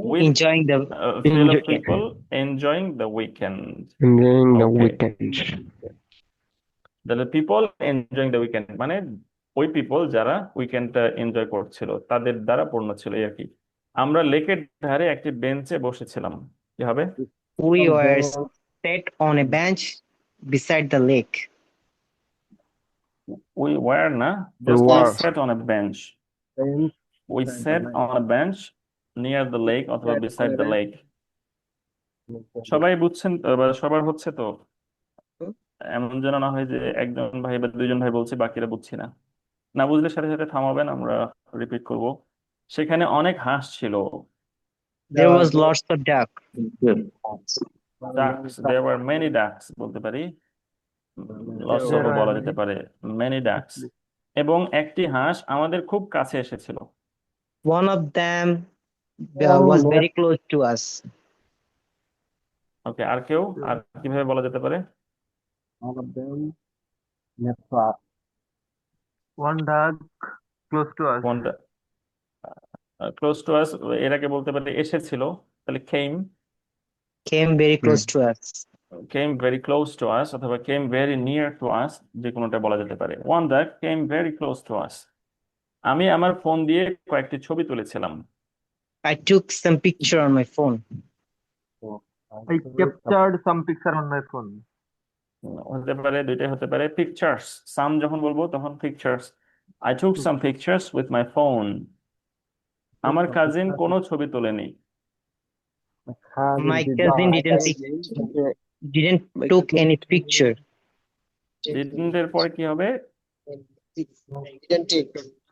with enjoying the full of enjoy, people enjoying the weekend. enjoying the Okay. weekend. The people enjoying the weekend মানে ওই people যারা উইকেন্ডটা enjoy করছিল তাদের দ্বারা পূর্ণ ছিল এই আর কি। আমরা লেকের ধারে একটি বেঞ্চে বসেছিলাম, কি হবে? we were sat on a bench beside the lake. We were না, We just we were. sat on a bench. Then We sat on a bench near the lake অথবা beside the lake. সবাই বুঝছেন তো? বা সবার হচ্ছে তো? এমন যেন না হয় যে একজন ভাই বা দুইজন ভাই বলছি বাকিরা বুঝছি না। না বুঝলে সাথে সাথে থামাবেন, আমরা রিপিট করব। সেখানে অনেক হাঁস ছিল। There was lots of duck. Ducks, there were many ducks বলতে পারি, লটস অফ বলা যেতে পারে, many ducks। এবং একটি হাঁস আমাদের খুব কাছে এসেছিল। One of them was very close to us. ওকে, আর কেউ? আর কিভাবে বলা যেতে পারে? one of them left us. One duck close to us. কোনটা? ক্লোজ টু আস, এর আগে বলতে পারি এসেছিল, তাহলে Came very close to us. came very close to us অথবা came very near to us, যে কোনোটা বলা যেতে পারে। One that came very close to us. আমি আমার ফোন দিয়ে কয়েকটি ছবি তুলেছিলাম। I took some picture on my phone. I captured some picture on my phone. হতে পারে, দুইটাই হতে পারে। পিকচার্স, সাম যখন বলবো তখন pictures. I took some pictures with my phone. আমার কাজিন কোনো ছবি তোলেনি। My cousin didn't took any picture. Didn't এর পরে কি হবে?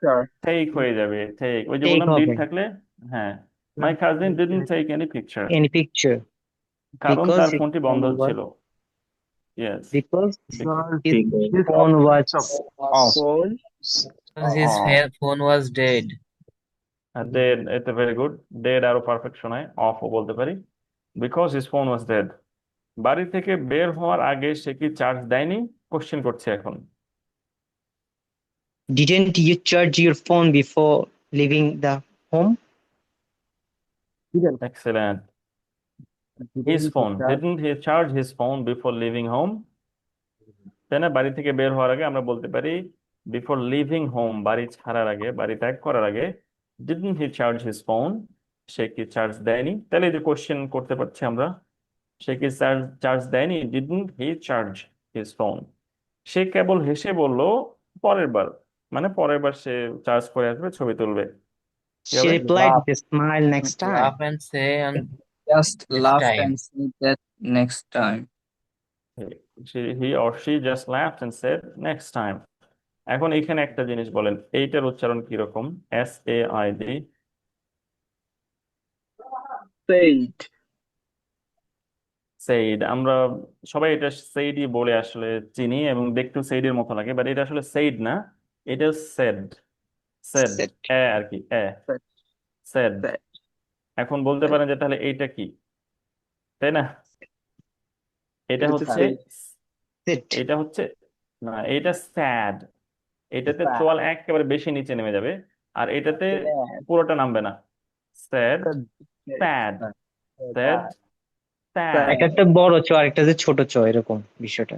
Sure. take হয়ে যাবে, take। ওই যে Take বললাম ডিড হবে। থাকলে, হ্যাঁ। My cousin didn't take any picture, Any picture কারণ because তার his ফোনটি বন্ধ phone was- ছিল। Yes. because Because his phone was off. Phone. His phone was dead. dead, এটা very good. Dead আরো পারফেক্ট শোনায়, অফ ও বলতে পারি। Because his phone was dead. বাড়ি থেকে বের হওয়ার আগে সে কি চার্জ দেয়নি? কোশ্চেন করছে এখন। Didn't you charge your phone before leaving the home? Excellent. His phone, didn't he charge his phone before leaving home? তাই না? বাড়ি থেকে বের হওয়ার আগে আমরা বলতে পারি before leaving home, বাড়ি ছাড়ার আগে, বাড়ি ত্যাগ করার আগে, didn't he charge his phone? সে কি চার্জ দেয়নি? তাহলে এই যে কোশ্চেন করতে পারছি আমরা, সে কি চার্জ দেয়নি? didn't he charge his phone? সে কেবল হেসে বলল পরের বার, মানে পরের বার সে চার্জ করে আসবে, ছবি তুলবে। কি She হবে? replied with a smile next time. Laugh and say and Just laughed time. and said that next time. he or she just laughed and said next time. এখন এখানে একটা জিনিস বলেন, এইটার উচ্চারণ কিরকম? SAID, Said. সেইড। আমরা সবাই এটা সেইডই বলে আসলে চিনি এবং দেখতেও সেইডের মতো লাগে, বাট এটা আসলে সেইড না, এটা সেড। Shed Said. আর কি, Said. সেড। Said. এখন বলতে পারেন যে তাহলে এইটা কি, তাই না? এটা এটা হচ্ছে হচ্ছে, Sit. এটা হচ্ছে না, এটা স্যাড। এটাতে চোয়াল একেবারে বেশি নিচে নেমে যাবে, আর এটাতে পুরোটা নামবে না। Sad, sad, sad, sad. একটা একটা বড় চ আর একটা যে ছোট চ, এরকম বিষয়টা।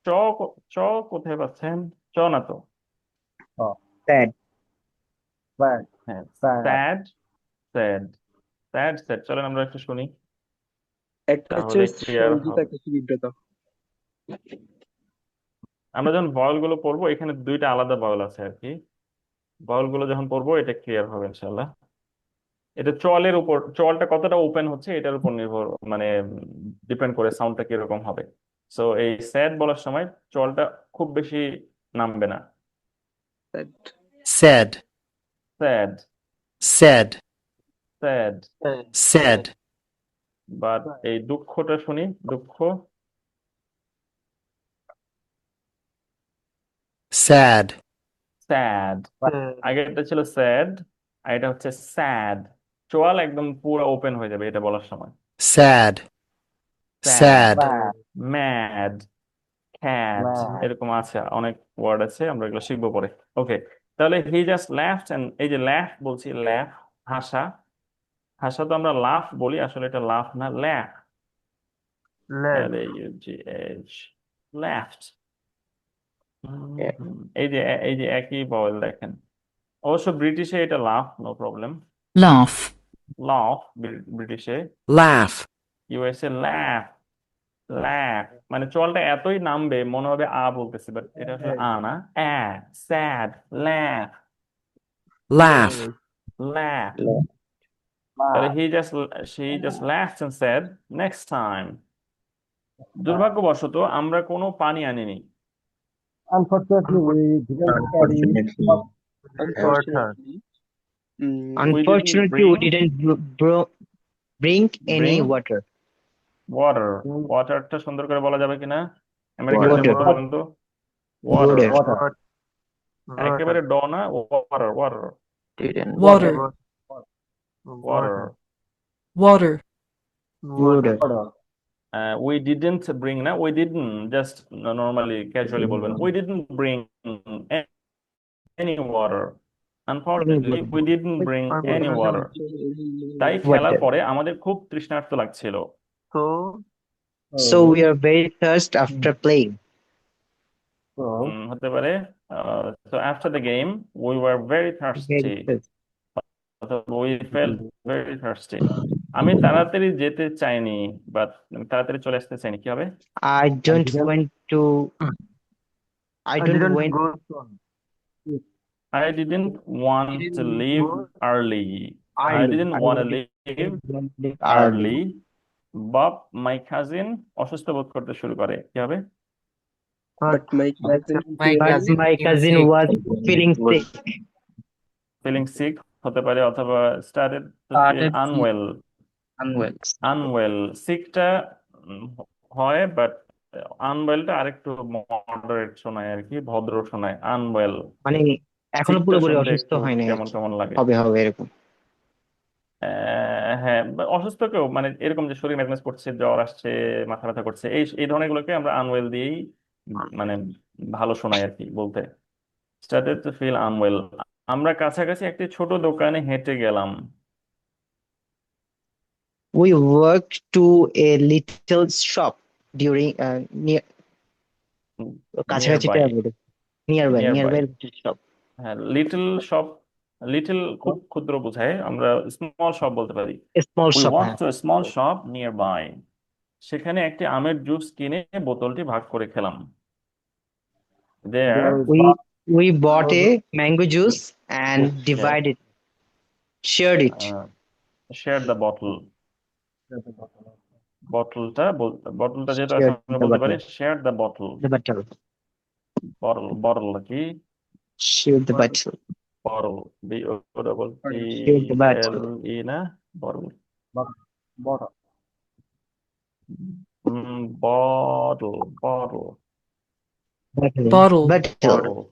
চ চ কোথায় পাচ্ছেন? চ না তো, Sad. Sad. হ্যাঁ, Sad. Sad sad sad sad চলেন আমরা একটু শুনি, একটা হচ্ছে তাহলে ক্লিয়ার সঞ্জিত, হবে। একটা হচ্ছে বিব্রত। আমরা যখন ভয়েল গুলো পড়বো এখানে দুইটা আলাদা ভয়েল আছে আর কি, ভয়েল গুলো যখন পড়বো এটা ক্লিয়ার হবে ইনশাল্লাহ। এটা চলের উপর, চলটা কতটা ওপেন হচ্ছে এটার উপর নির্ভর, মানে ডিপেন্ড করে সাউন্ডটা কিরকম হবে। সো এই স্যাড বলার সময় চলটা খুব বেশি নামবে না। Sad. Sad, sad sad, sad, sad, but এই দুঃখটা শুনি, দুঃখ sad, স্যাড। আগেরটা ছিল স্যাড, আর এটা হচ্ছে স্যাড। চোয়াল একদম পুরো ওপেন হয়ে যাবে এটা বলার সময়। sad, sad, sad, Sad. Mad, খ্যাট, Mad. এরকম আছে অনেক ওয়ার্ড আছে, আমরা এগুলো শিখবো পরে। ওকে, তাহলে হি জাস্ট ল্যাফট এন্ড, এই যে ল্যাফ বলছি, ল্যাফ হাসা, হাসা তো আমরা লাফ বলি, আসলে এটা লাফ না, ল্যাফ, Left. LAUGH, ল্যাফট। Yeah. এই যে একই ভয়েল দেখেন, অবশ্য ব্রিটিশে এটা লাফ, নো প্রবলেম, laugh, লাফ ব্রিটিশে, laugh, ইউএসএ ল্যাফ, ল্যাফ মানে চলটা এতই নামবে মনে হবে আ বলতেছি, বাট এটা আসলে আ না, স্যাড, ল্যাফ, laugh, ল্যাফ। La- তাহলে Laugh. she just laughed and said next time. দুর্ভাগ্যবশত আমরা কোনো পানি আনিনি। Unfortunately, we didn't carry Unfortunately, enough water. Unfortunately, mm, We didn't Unfortunately, we bring didn't bring any bring water. water. Mm, ওয়াটারটা সুন্দর করে বলা যাবে কিনা? আমেরিকানদের Water. মতো বলেন তো, ওয়াটার, Water. Water. একেবারে ড না, water, water, didn't. water, water. water, Water. Water. We didn't bring না, we didn't, just normally casually বলবেন, we didn't bring any water. Unfortunately, we didn't bring any water. তাই খেলার Water. পরে আমাদের খুব তৃষ্ণার্ত লাগছিল। So, So we are very thirst after playing. so হতে পারে, so after the game we were very Very thirsty, thirsty. অথবা we felt very thirsty. আমি তাড়াতাড়ি যেতে চাইনি, বাট তাড়াতাড়ি চলে আসতে চাইনি, কি হবে? I don't didn't- want to. I I don't didn't want. go soon. I didn't want to leave early. I didn't want to leave early. Bob, my cousin, অসুস্থ বোধ করতে শুরু করে, কি হবে? but my cousin My But cousin my is cousin sick. was feeling sick. Feeling sick হতে পারে, অথবা started to feel started unwell. unwell. Unwell, সিকটা হয়, বাট আনওয়েলটা আরেকটু মডারেট শোনায় আর কি, ভদ্র শোনায়, আনওয়েল। মানে এখনো সিকটা পুরোপুরি শুনতে অসুস্থ একটু হয় নাই আর কেমন কি। কেমন লাগে। হবে এরকম। হ্যাঁ, অসুস্থ কেউ মানে এরকম যে শরীর ম্যাজনেস করছে, জ্বর আসছে, মাথা ব্যথা করছে, এই ধরনের গুলোকে আমরা আনওয়েল দিয়েই মানে ভালো শোনাই আর কি বলতে। Started to feel unwell. আমরা কাছাকাছি একটি ছোট দোকানে হেঁটে গেলাম। We walked to a little shop during near কাছাকাছি Nearby. nearby Nearby. little shop. হ্যাঁ, লিটল শপ, লিটল খুব ক্ষুদ্র বোঝায়, আমরা স্মল শপ বলতে পারি। A small We shop. walked to a small shop nearby. সেখানে একটি আমের জুস কিনে বোতলটি ভাগ করে খেলাম। There, We bought a mango juice and divided, shared it. shared the bottle. বটলটা যেটা আছে Shared আমরা the বলতে পারি bottle. shared the bottle. The bottle. Bottle কি? Shared the bottle. Bottle, Shared the bottle. BOTTLE না, bottle, Water. Bottle, Bottle. bottle, Bottle.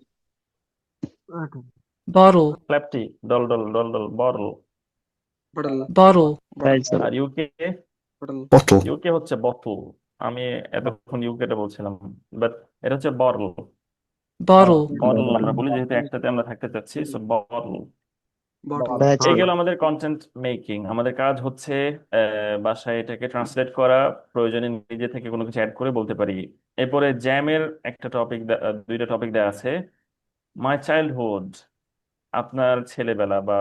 bottle, ক্ল্যাপটি, doll, bottle. bottle, bottle, Bottle. আর UK, bottle, bottle, UK হচ্ছে bottle, আমি এতক্ষণ ইউকেটা বলছিলাম, but এটা হচ্ছে বটল। bottle, বটল আমরা বলি যেহেতু একসাথে আমরা থাকতে চাচ্ছি, সো বটল। bottle, Bottle. এই গেল আমাদের কন্টেন্ট মেকিং। আমাদের কাজ হচ্ছে বাসায় এটাকে ট্রান্সলেট করা, প্রয়োজনে নিজে থেকে কোনো কিছু অ্যাড করে বলতে পারি। এরপরে জ্যামের একটা টপিক, দুইটা টপিক দেওয়া আছে। মাই চাইল্ডহুড, আপনার ছেলেবেলা বা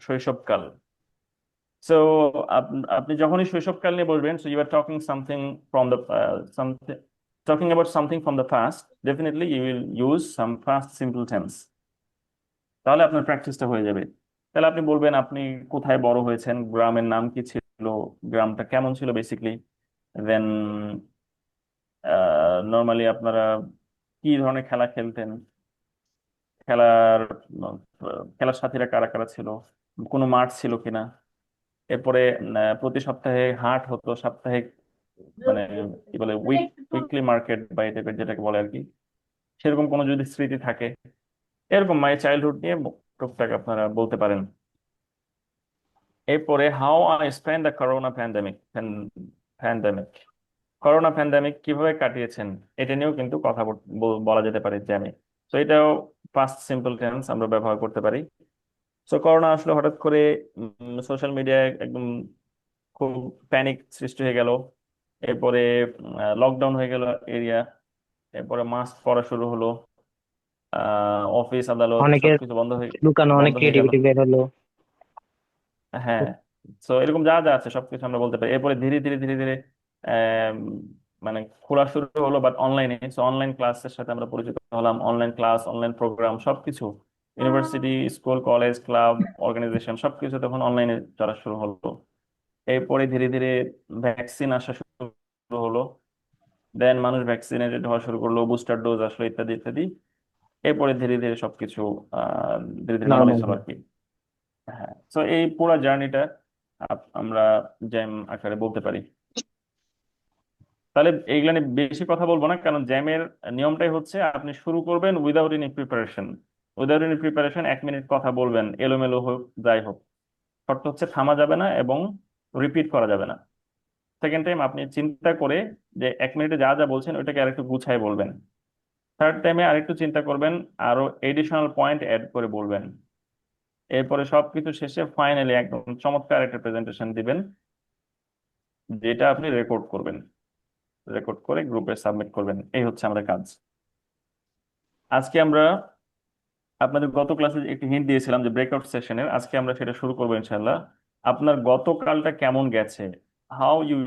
শৈশবকাল। সো আপনি যখনই শৈশবকাল নিয়ে বলবেন, so you are talking something from the something talking about something from the past, definitely you will use some past simple tense. তাহলে আপনার প্র্যাকটিসটা হয়ে যাবে। তাহলে আপনি বলবেন আপনি কোথায় বড় হয়েছেন, গ্রামের নাম কি ছিল, গ্রামটা কেমন ছিল বেসিকলি, দেন নর্মালি আপনারা কি ধরনের খেলা খেলতেন, খেলার খেলার সাথীরা কারা কারা ছিল, কোনো মাঠ ছিল কিনা। এরপরে প্রতি সপ্তাহে হাট হতো, সাপ্তাহিক মানে কি বলে উইকলি মার্কেট বা এই টাইপের যেটাকে বলে আর কি, সেরকম কোনো যদি স্মৃতি থাকে, এরকম মাই চাইল্ডহুড নিয়ে টুকটাক আপনারা বলতে পারেন। এরপরে how I spend the corona pandemic, corona pandemic কিভাবে কাটিয়েছেন, এটা নিয়েও কিন্তু কথা বলা যেতে পারে জ্যামে। তো এটাও পাস্ট সিম্পল টেন্স আমরা ব্যবহার করতে পারি। তো করোনা আসলে হঠাৎ করে সোশ্যাল মিডিয়ায় একদম খুব প্যানিক সৃষ্টি হয়ে গেল। এরপরে লকডাউন হয়ে গেল এরিয়া, এরপরে মাস্ক পরা শুরু হলো, অফিস আদালত অনেকের সবকিছু লুকানো অনেক বন্ধ হয়ে গেল। ক্রিয়েটিভিটি বের হলো। হ্যাঁ, তো এরকম যা যা আছে সবকিছু আমরা বলতে পারি। এরপরে ধীরে ধীরে ধীরে ধীরে আম, মানে খোলা শুরু হলো, বাট অনলাইনে। সো অনলাইন ক্লাসের সাথে আমরা পরিচিত হলাম, অনলাইন ক্লাস, অনলাইন প্রোগ্রাম সবকিছু, university, school, college, club, organisation সবকিছু তখন অনলাইনে চলা শুরু হলো। এরপরে ধীরে ধীরে ভ্যাকসিন আসা শুরু হলো, দেন মানুষ ভ্যাকসিনেটেড হওয়া শুরু করলো, বুস্টার ডোজ আসলো, ইত্যাদি ইত্যাদি। এরপরে ধীরে ধীরে সবকিছু ধীরে ধীরে নর্মালাইজ নর্মাল হলো আর কি। হ্যাঁ, তো এই পুরো জার্নিটা আমরা জ্যাম আকারে বলতে পারি। তাহলে এইগুলা নিয়ে বেশি কথা বলবো না, কারণ জ্যামের নিয়মটাই হচ্ছে আপনি শুরু করবেন without any preparation. Without any preparation 1 minute কথা বলবেন, এলোমেলো হোক যাই হোক, শর্ত হচ্ছে থামা যাবে না এবং রিপিট করা যাবে না। সেকেন্ড টাইম আপনি চিন্তা করে যে 1 মিনিটে যা যা বলছেন ওইটাকে আরেকটু গুছায় বলবেন। থার্ড টাইমে আরেকটু চিন্তা করবেন, আরো এডিশনাল পয়েন্ট অ্যাড করে বলবেন। এরপরে সবকিছু শেষে ফাইনালি একদম চমৎকার একটা প্রেজেন্টেশন দিবেন, যেটা আপনি রেকর্ড করবেন, রেকর্ড করে গ্রুপে সাবমিট করবেন। এই হচ্ছে আমাদের কাজ। আজকে আমরা আপনাদের গত ক্লাসে একটি হিন্ট দিয়েছিলাম যে ব্রেকআউট সেশনের, আজকে আমরা সেটা শুরু করবো ইনশাল্লাহ। আপনার গতকালটা কেমন গেছে, how you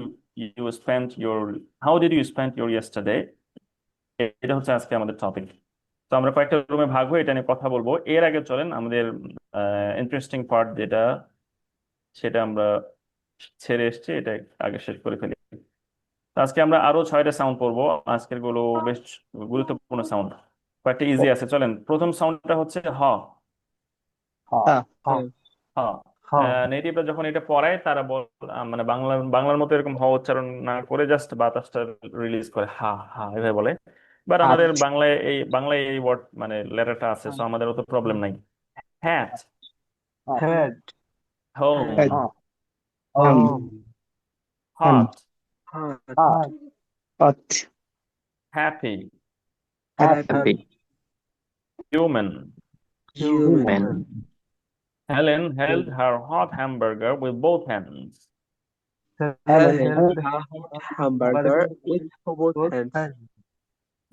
you spend your how did you spend your yesterday, এটা হচ্ছে আজকে আমাদের টপিক। তো আমরা কয়েকটা রুমে ভাগ হয়ে এটা নিয়ে কথা বলবো। এর আগে চলেন আমাদের ইন্টারেস্টিং পার্ট যেটা, সেটা আমরা ছেড়ে এসেছি, এটা আগে শেষ করে ফেলি। তো আজকে আমরা আরো 6টা সাউন্ড পড়বো। আজকের গুলো বেশ গুরুত্বপূর্ণ সাউন্ড, কয়েকটা ইজি আছে। চলেন, প্রথম সাউন্ডটা হচ্ছে হ। হ্যাঁ হ হ হ নেটিভরা যখন এটা পড়ায় তারা মানে বাংলার মতো এরকম হ উচ্চারণ না করে জাস্ট বাতাসটা রিলিজ করে হা হা এভাবে বলে। বাট আমাদের আচ্ছা বাংলায় এই ওয়ার্ড মানে লেটারটা আছে, সো আমাদের অত প্রবলেম নাই। হ্যাট, হেড হোম, হ্যাঁ, home hot, Heart, heart hot, happy, happy happy, human. Human Helen held her hot hamburger with both hands. Helen Helen held held a hamburger with both hands.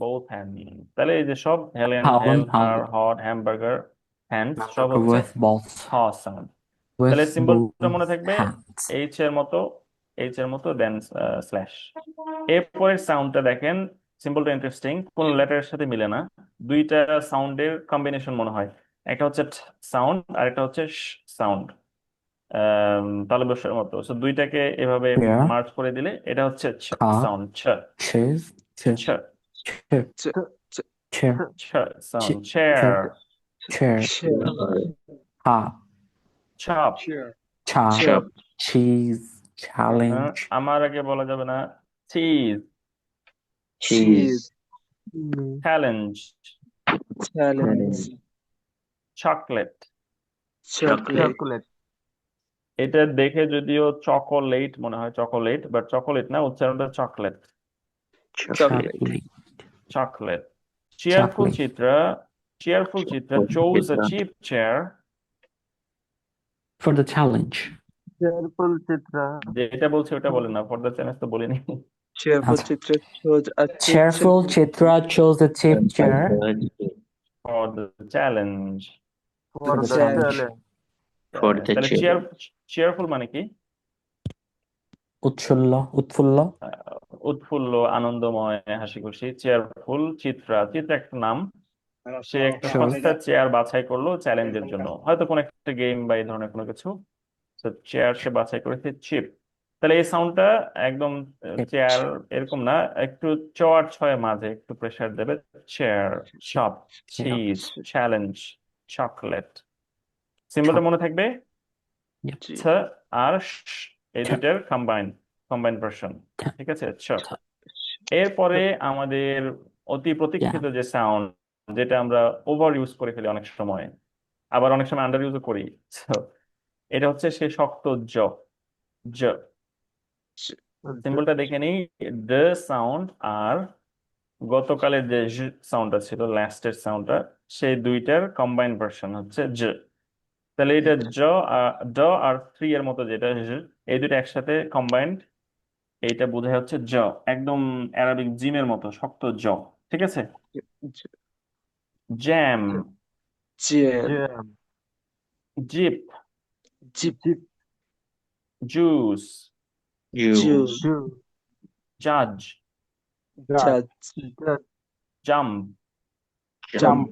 Both hands. তাহলে এই যে সব Helen Helen held her held hot hamburger hands সব hamburger হচ্ছে with both হ sound. তাহলে with সিম্বলটা মনে both থাকবে hands. এইচ এর মতো দেন স্ল্যাশ। এরপরের সাউন্ডটা দেখেন, সিম্বলটা ইন্টারেস্টিং, কোন লেটারের সাথে মিলে না, দুইটা সাউন্ডের কম্বিনেশন মনে হয়। একটা হচ্ছে সাউন্ড আর একটা হচ্ছে সাউন্ড, তালে বসার মতো। সো দুইটাকে এভাবে Here, মার্জ করে দিলে এটা হচ্ছে car, সাউন্ড, cheese, ছ chair, Ch- chair, sound, chair, chair, chair, Chair, car, chop. chop, chop, cheese, challenge, আমার আগে বলা যাবে না, cheese, cheese, challenge, challenge, chocolate. chocolate, chocolate এটা দেখে যদিও চকোলেট মনে হয়, চকোলেট, বাট চকোলেট না, উচ্চারণটা chocolate, chocolate, chocolate. Cheerful chocolate Chitra chose a cheap chair. for the challenge. Cheerful Chitra যেটা বলছে ওটা বলে না, ফর দ্য চ্যালেঞ্জ তো বলিনি। cheerful Chitra chose a cheap Cheerful chair Chitra chose the cheap chair for the challenge, For the the challenge. challenge. For the তাহলে challenge. Cheerful মানে কি? উৎফুল্ল। উৎফুল্ল, আনন্দময়, হাসি খুশি। চেয়ারফুল, চিত্রা একটা নাম। সে একটা Sure. 5টা চেয়ার বাছাই করলো চ্যালেঞ্জের জন্য, হয়তো কোনো একটা গেম বা এই ধরনের কোনো কিছু। চেয়ার সে বাছাই করেছে চিপ। তাহলে এই সাউন্ডটা একদম চেয়ার এরকম না, একটু চর ছয় মাঝে একটু প্রেসার দেবে। Chair, chop, cheese, challenge, chocolate. সিম্বলটা মনে থাকবে, জি ছ আর শ, এই দুইটার কম্বাইন ভার্সন। ঠিক আছে, ছ। এরপরে আমাদের অতি প্রতীক্ষিত যে সাউন্ড, যেটা আমরা ওভার ইউজ করে ফেলি অনেক সময়, আবার অনেক সময় আন্ডার ইউজও করি। So, এটা হচ্ছে সে শক্ত জ। জ সিম্বলটা দেখে নিই, ড সাউন্ড আর গতকালের যে জ সাউন্ডটা ছিল, লাস্টের সাউন্ডটা, সেই দুইটার কম্বাইন ভার্সন হচ্ছে জ। তাহলে এটা ড আর থ্রি এর মতো যেটা জ, এই দুটো একসাথে কম্বাইন্ড, এইটা বোঝায় হচ্ছে জ, একদম অ্যারাবিক জিমের মতো শক্ত জ। ঠিক আছে। Jam, jam, Jam. Zip, zip, juice, juice, Juice. জাজ, জাজ, জাম্প। জাম্প,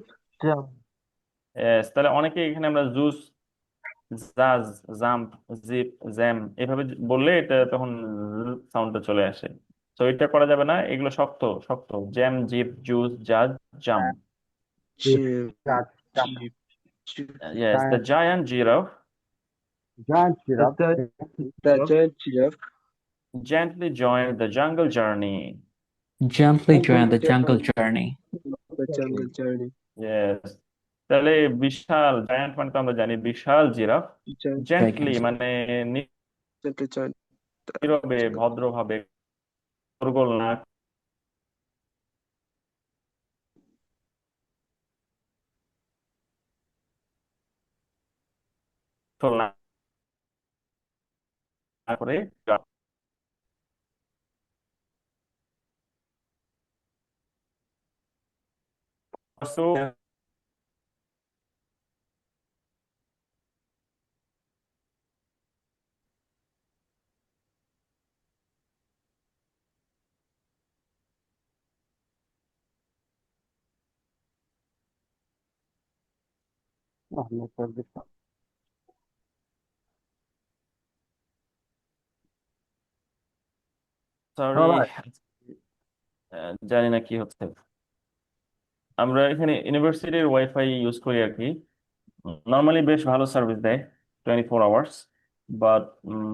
তাহলে অনেকে এখানে আমরা জুস, জাজ, জাম্প, জিপ, জ্যাম এভাবে বললে এটা তখন সাউন্ডটা চলে আসে। তো এটা করা যাবে না, এগুলো শক্ত শক্ত। জ্যাম, জিপ, জুস, জাজ, jump. Jeep, jeep, jeep, Yes, the giant giraffe Giant giraffe. the giant giraffe gently joined the jungle journey. Gently join the jungle journey. the jungle journey. Yes. তাহলে বিশাল, জায়ান্ট মানে তো আমরা জানি বিশাল, giraffe gently Gigantic. মানে Gently join the নীরবে, jungle. ভদ্রভাবে, শোরগোল না না করে। So, sorry, Alright. জানি না কি হচ্ছে। আমরা এখানে ইউনিভার্সিটির ওয়াইফাই ইউজ করি আর কি। নর্মালি বেশ ভালো সার্ভিস দেয়, 24 আওয়ার্স, বাট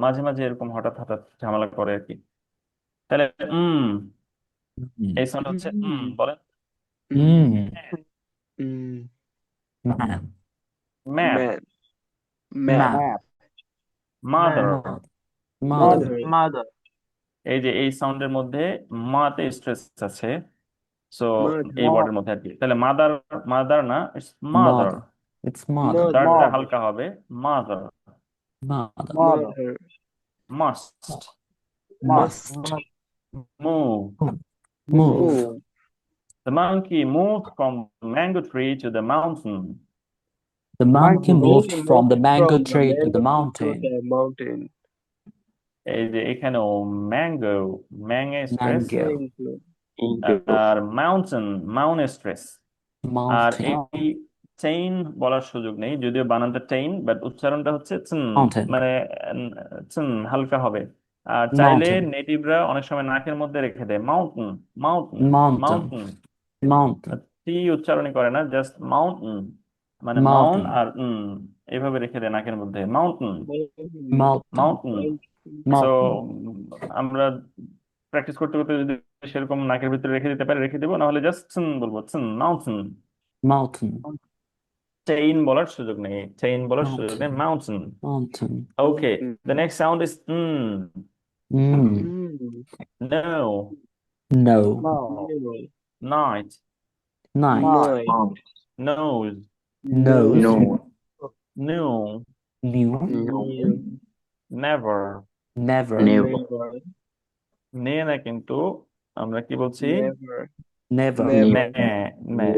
মাঝে মাঝে এরকম হঠাৎ হঠাৎ ঝামেলা করে আর কি। তাহলে এই সাউন্ড হচ্ছে বলেন। Man. Map, Man, map, Map. Mother. Mother. Mother. এই যে এই সাউন্ডের মধ্যে মাতে স্ট্রেস আছে, সো এই mother, ওয়ার্ডের মধ্যে আর কি। তাহলে মাদার, মাদার না, it's mother. Mother. It's mother. দাঁড়টা হালকা হবে, mother. Mother. mother, must, Must. Move. Move. move. The monkey moved from the mango tree to the mountain. The monkey moved Monkey from the moved mango from the tree to the mango tree to mountain. the mountain. এই যে এখানেও mango, ম্যাঙ্গে stress, Mango. Mango. আর mountain, Mount stress. আর Mountain. এই chain বলার সুযোগ নেই, যদিও বানানটা chain, but উচ্চারণটা হচ্ছে Mountain. মানে হালকা হবে। আর চাইলে Mountain. নেটিভরা অনেক সময় নাকের মধ্যে রেখে দেয়, mountain, mountain, Mountain. Mountain. Mountain. টি উচ্চারণই করে না, জাস্ট মাউন্টেন, মানে মাউন্ট Mountain. আর এইভাবে রেখে দেয় নাকের মধ্যে, mountain, Mountain. Mountain. So Mountain. আমরা প্র্যাকটিস করতে করতে যদি সেরকম নাকের ভিতরে রেখে দিতে পারি রেখে দেবো, নাহলে জাস্ট বলবো, মাউন্টেন। Mountain. চেইন বলার সুযোগ নেই, চেইন বলার সুযোগ নেই, mountain. Mountain. Okay, the next sound is Mm. no, No. night, Night. Night. nose, Nose. No. new, New. never। Never. Never. নিয়ে না কিন্তু আমরা কি বলছি, Never. Never. Never. নে, নে,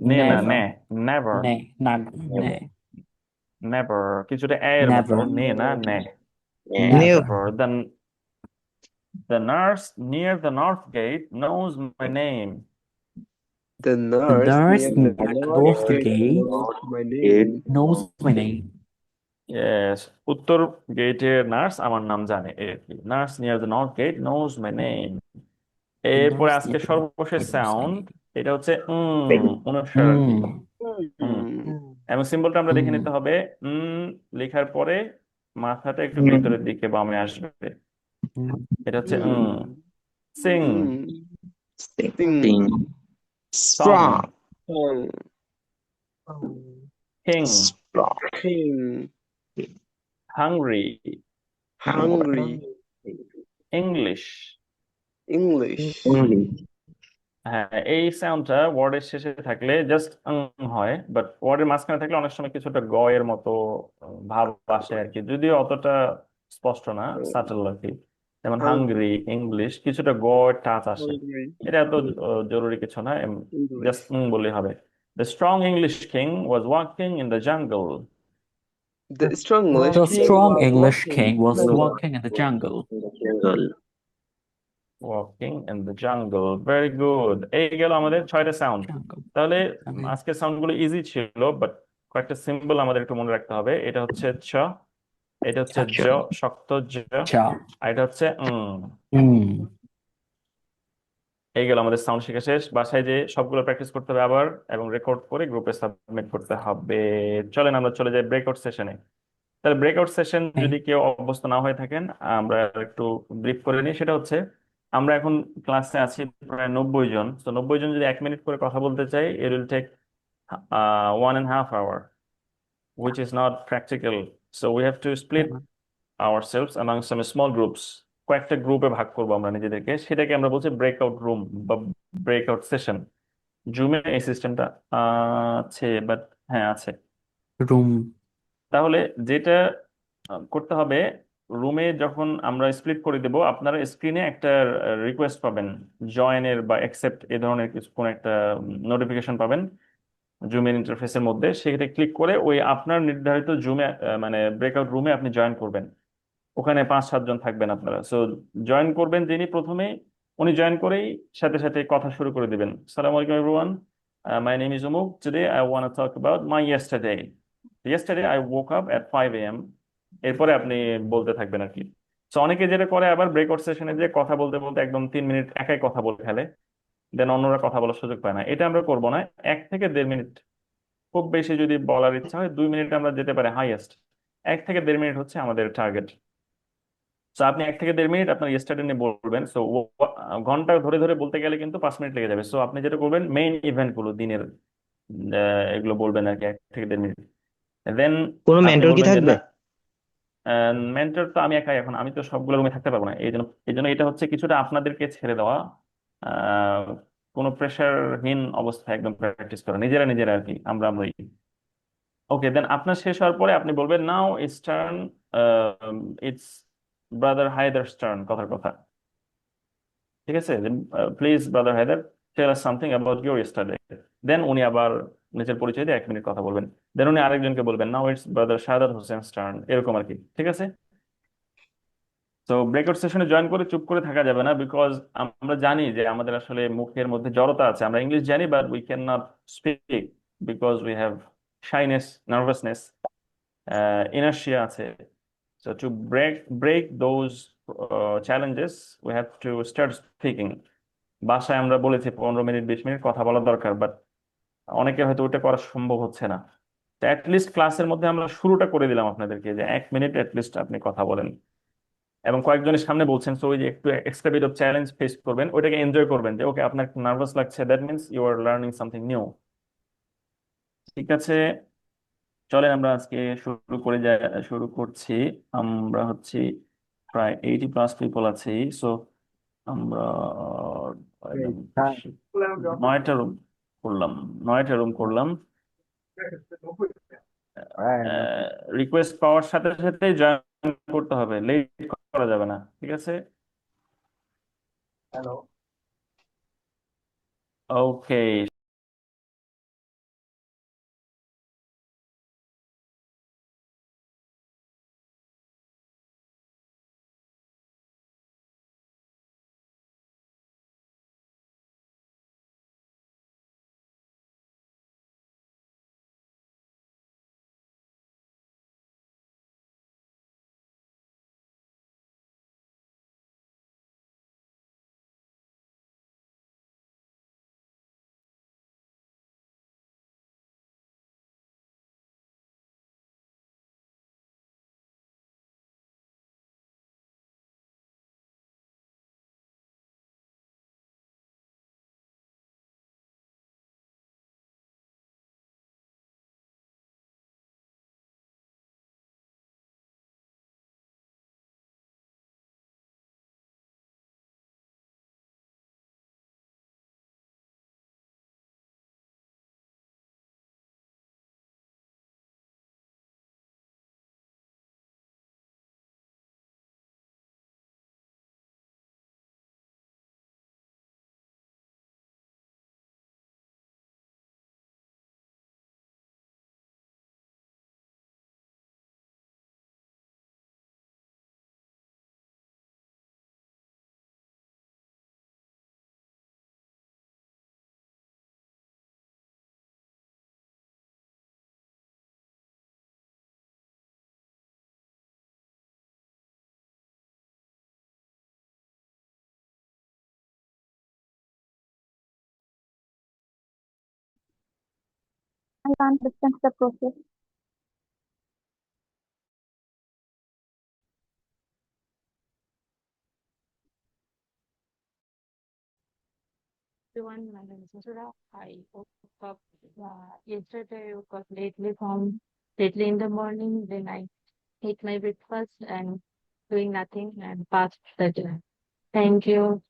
নে না, Never. নে, never, Ne. Nag. Ne. Never কিছুটা এর মতো, Never. নে না নে। New. Never the nurse near the north gate knows my name. The The nurse nurse near the near the north north gate gate knows my name. knows my name. Yes, উত্তর গেটের nurse আমার নাম জানে, এই কি nurse near the north gate knows my name. The এরপরে nurse আজকে near the সর্বশেষ gate knows my sound, name. এটা হচ্ছে অনুস্বার আর কি। Hmm. এবং সিম্বলটা আমরা দেখে নিতে Mm. হবে। লেখার পরে মাথাটা একটু ভিতরের দিকে বামে আসবে, Mm. এটা হচ্ছে Hmm. Singh, Sing. Song, Strong. King, Strong. King. Hungry, Hungry. English. English. হ্যাঁ, এই সাউন্ডটা ওয়ার্ডের শেষে থাকলে জাস্ট হয়, বাট ওয়ার্ডের মাঝখানে থাকলে অনেক সময় কিছুটা গ এর মতো ভাব আসে আর কি, যদিও অতটা স্পষ্ট না, সাটল আর কি। যেমন Hungry. হাঙ্গরি, ইংলিশ কিছুটা গ এর টাচ আসে। Hungry. এটা এত জরুরি কিছু না, English. জাস্ট বললেই হবে। The strong English king was walking in the jungle. The strong English The king strong was English walking king was in the walking in the jungle. Walking in the jungle. Very good. এই গেল আমাদের 6টা sound. Jungle. তাহলে Okay. আজকের sound গুলো easy ছিল, but কয়েকটা symbol আমাদের একটু মনে রাখতে হবে। এটা হচ্ছে ছ, এটা হচ্ছে জ, শক্ত জ, Cha. আর এটা হচ্ছে Mm. এই গেল আমাদের সাউন্ড শেখা শেষ। বাসায় যে সবগুলো প্র্যাকটিস করতে হবে আবার, এবং রেকর্ড করে গ্রুপে সাবমিট করতে হবে। চলেন আমরা চলে যাই ব্রেকআউট সেশনে। তাহলে ব্রেকআউট সেশন Okay. যদি কেউ অভ্যস্ত না হয়ে থাকেন, আমরা একটু ব্রিফ করে নিই। সেটা হচ্ছে আমরা এখন ক্লাসে আছি প্রায় 90 জন। তো 90 জন যদি 1 মিনিট করে কথা বলতে চাই, it will take 1.5 hour, which is not practical. So we have to split ourselves among some small groups. কয়েকটা গ্রুপে ভাগ করবো আমরা নিজেদেরকে, সেটাকে আমরা বলছি ব্রেকআউট রুম বা ব্রেকআউট সেশন। জুমে এই সিস্টেমটা আছে, বাট হ্যাঁ আছে। Room. তাহলে যেটা করতে হবে, রুমে যখন আমরা স্প্লিট করে দেব, আপনারা স্ক্রিনে একটা রিকোয়েস্ট পাবেন, জয়েনের বা অ্যাকসেপ্ট এ ধরনের কিছু কোন একটা নোটিফিকেশন পাবেন জুমের ইন্টারফেসের মধ্যে। সেটা ক্লিক করে ওই আপনার নির্ধারিত জুমে মানে ব্রেকআউট রুমে আপনি জয়েন করবেন। ওখানে 5-7 জন থাকবেন আপনারা। সো জয়েন করবেন যিনি প্রথমে, উনি জয়েন করেই সাথে সাথে কথা শুরু করে দিবেন। সালাম আলাইকুম এভরিওয়ান, মাই নেম ইজ অমুক, today I want to talk about my yesterday I woke up at 5 a.m. এরপরে আপনি বলতে থাকবেন আর কি। সো অনেকে যেটা করে আবার ব্রেকআউট সেশনে যে কথা বলতে বলতে একদম 3 মিনিট একাই কথা বলে ফেলে, দেন অন্যরা কথা বলার সুযোগ পায় না। এটা আমরা করবো না। 1 থেকে 1.5 মিনিট, খুব বেশি যদি বলার ইচ্ছা হয় 2 মিনিট আমরা যেতে পারি হাইয়েস্ট। 1 থেকে 1.5 মিনিট হচ্ছে আমাদের টার্গেট। তো আপনি 1 থেকে 1.5 মিনিট আপনার ইয়েস্টারডে নিয়ে বলবেন। সো ঘন্টা ধরে ধরে বলতে গেলে কিন্তু 5 মিনিট লেগে যাবে। সো আপনি যেটা করবেন, মেইন ইভেন্ট গুলো দিনের এগুলো বলবেন আর কি 1 থেকে 1.5 মিনিট। দেন কোনো আপনি মেন্টর কি বলবেন যে থাকবে? না, মেন্টর তো আমি একাই, এখন আমি তো সবগুলো রুমে থাকতে পারবো না। এই জন্য এটা হচ্ছে কিছুটা আপনাদেরকে ছেড়ে দেওয়া, আহ কোনো প্রেশারহীন অবস্থায় একদম প্র্যাকটিস করা নিজেরা নিজেরা আর কি, আমরাই। ওকে, দেন আপনার শেষ হওয়ার পরে আপনি বলবেন now it's turn, it's brother Haider turn, কথার কথা। ঠিক আছে, please brother Haider tell us something about your yesterday. দেন উনি আবার নিজের পরিচয় দিয়ে 1 মিনিট কথা বলবেন। দেন উনি আরেকজনকে বলবেন now it's brother Shahadat Hossain turn, এরকম আর কি। ঠিক আছে। তো ব্রেকআউট সেশনে জয়েন করে চুপ করে থাকা যাবে না, বিকজ আমরা জানি যে আমাদের আসলে মুখের মধ্যে জড়তা আছে। আমরা ইংলিশ জানি, but we can not speak because we have shyness, nervousness, inertia আছে। So to break those challenges, we have to start speaking. বাসায় আমরা বলেছি 15 মিনিট 20 মিনিট কথা বলা দরকার, বাট অনেকের হয়তো ওটা করা সম্ভব হচ্ছে না। তো অ্যাটলিস্ট ক্লাসের মধ্যে আমরা শুরুটা করে দিলাম আপনাদেরকে যে 1 মিনিট অ্যাটলিস্ট আপনি কথা বলেন, এবং কয়েকজনের সামনে বলছেন। সো ওই যে একটু extra bit of challenge face করবেন, ওইটাকে এনজয় করবেন যে ওকে আপনার নার্ভাস লাগছে, that means you are learning something new. ঠিক আছে, চলেন আমরা আজকে শুরু করছি। আমরা হচ্ছি প্রায় 80+ পিপল আছি। সো আমরা একদম 9টা রুম করলাম, 9টা রুম করলাম। রিকোয়েস্ট পাওয়ার সাথে সাথে জয়েন করতে হবে, লেট করা যাবে না। ঠিক আছে, ওকে। I can't understand the process. Everyone, my name is Masura. I woke up yesterday. I woke up lately in the morning. Then I ate my breakfast and doing nothing and passed the day. Thank you.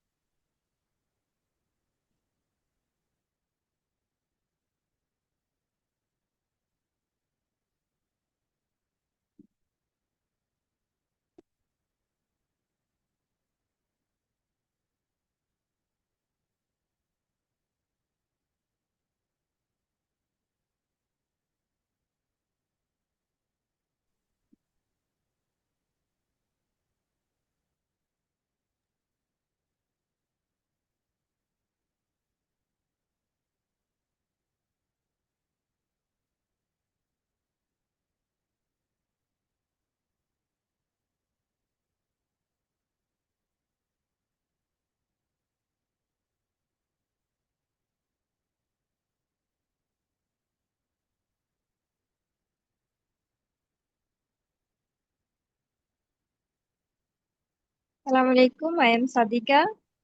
Assalamualaikum. I am Sadika.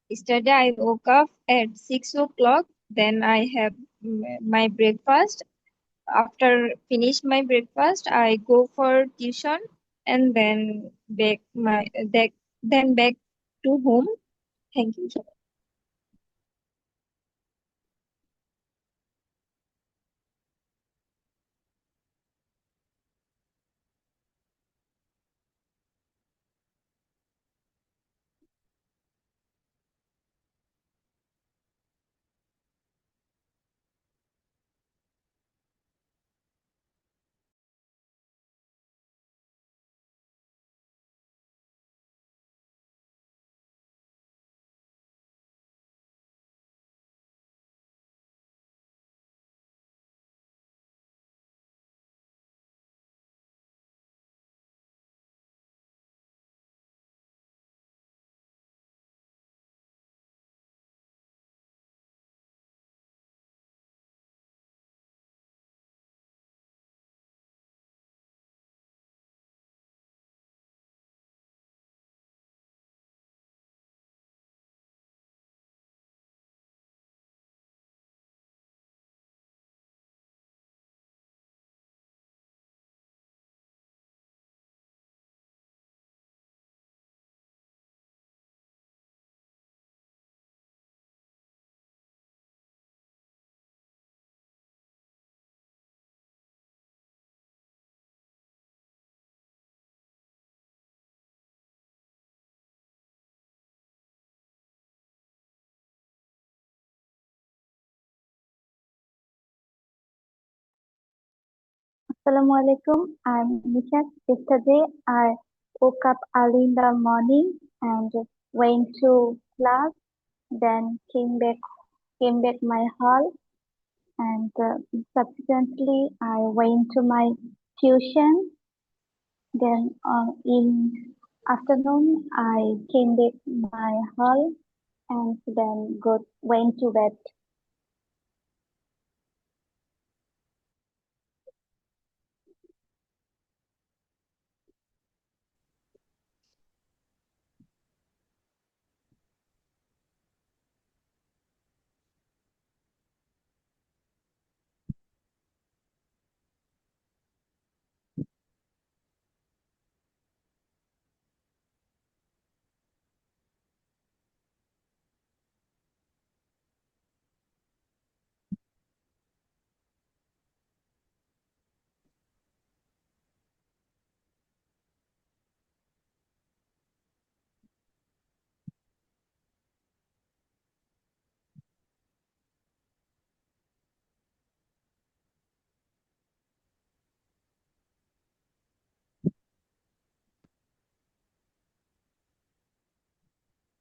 Yesterday I woke up at 6 o'clock. Then I have my breakfast. After finish my breakfast, I go for tuition and then back to home. Thank you. Assalamualaikum. I'm Nisha. Yesterday I woke up early in the morning and went to class, then came back my hall, and subsequently I went to my tuition. Then in afternoon I came back my hall and then went to bed.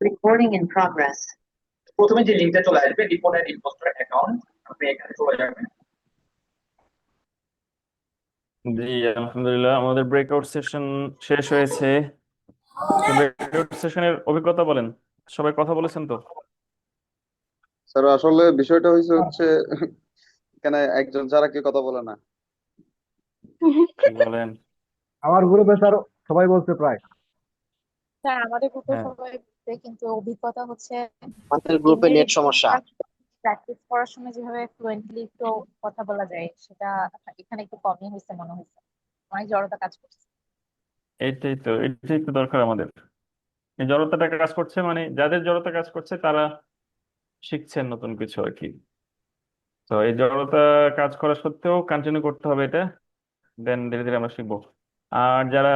Recording in progress. প্রথমে যে লিংকটা চলে আসবে রিপনের impostor account, আপনি এখানে চলে যাবেন। জি, আলহামদুলিল্লাহ আমাদের ব্রেকআউট সেশন শেষ হয়েছে। ব্রেকআউট সেশনের অভিজ্ঞতা বলেন, সবাই কথা বলেছেন তো? স্যার আসলে বিষয়টা হচ্ছে এখানে একজন ছাড়া কেউ কথা বলে না। কি বলেন? আমার গ্রুপে স্যার সবাই বলছে প্রায়। স্যার আমাদের গ্রুপে হ্যাঁ, সবাই বলছে, কিন্তু অভিজ্ঞতা হচ্ছে আমাদের গ্রুপে এমনি নেট সমস্যা। প্র্যাকটিস করার সময় যেভাবে ফ্লুয়েন্টলি একটু কথা বলা যায় সেটা এখানে একটু কমই হয়েছে মনে হয়েছে, অনেক জড়তা কাজ করছে। এটাই তো দরকার আমাদের। এই জড়তাটা কাজ করছে, মানে যাদের জড়তা কাজ করছে তারা শিখছেন নতুন কিছু আর কি। তো এই জড়তা কাজ করা সত্ত্বেও কন্টিনিউ করতে হবে এটা, দেন ধীরে ধীরে আমরা শিখবো। আর যারা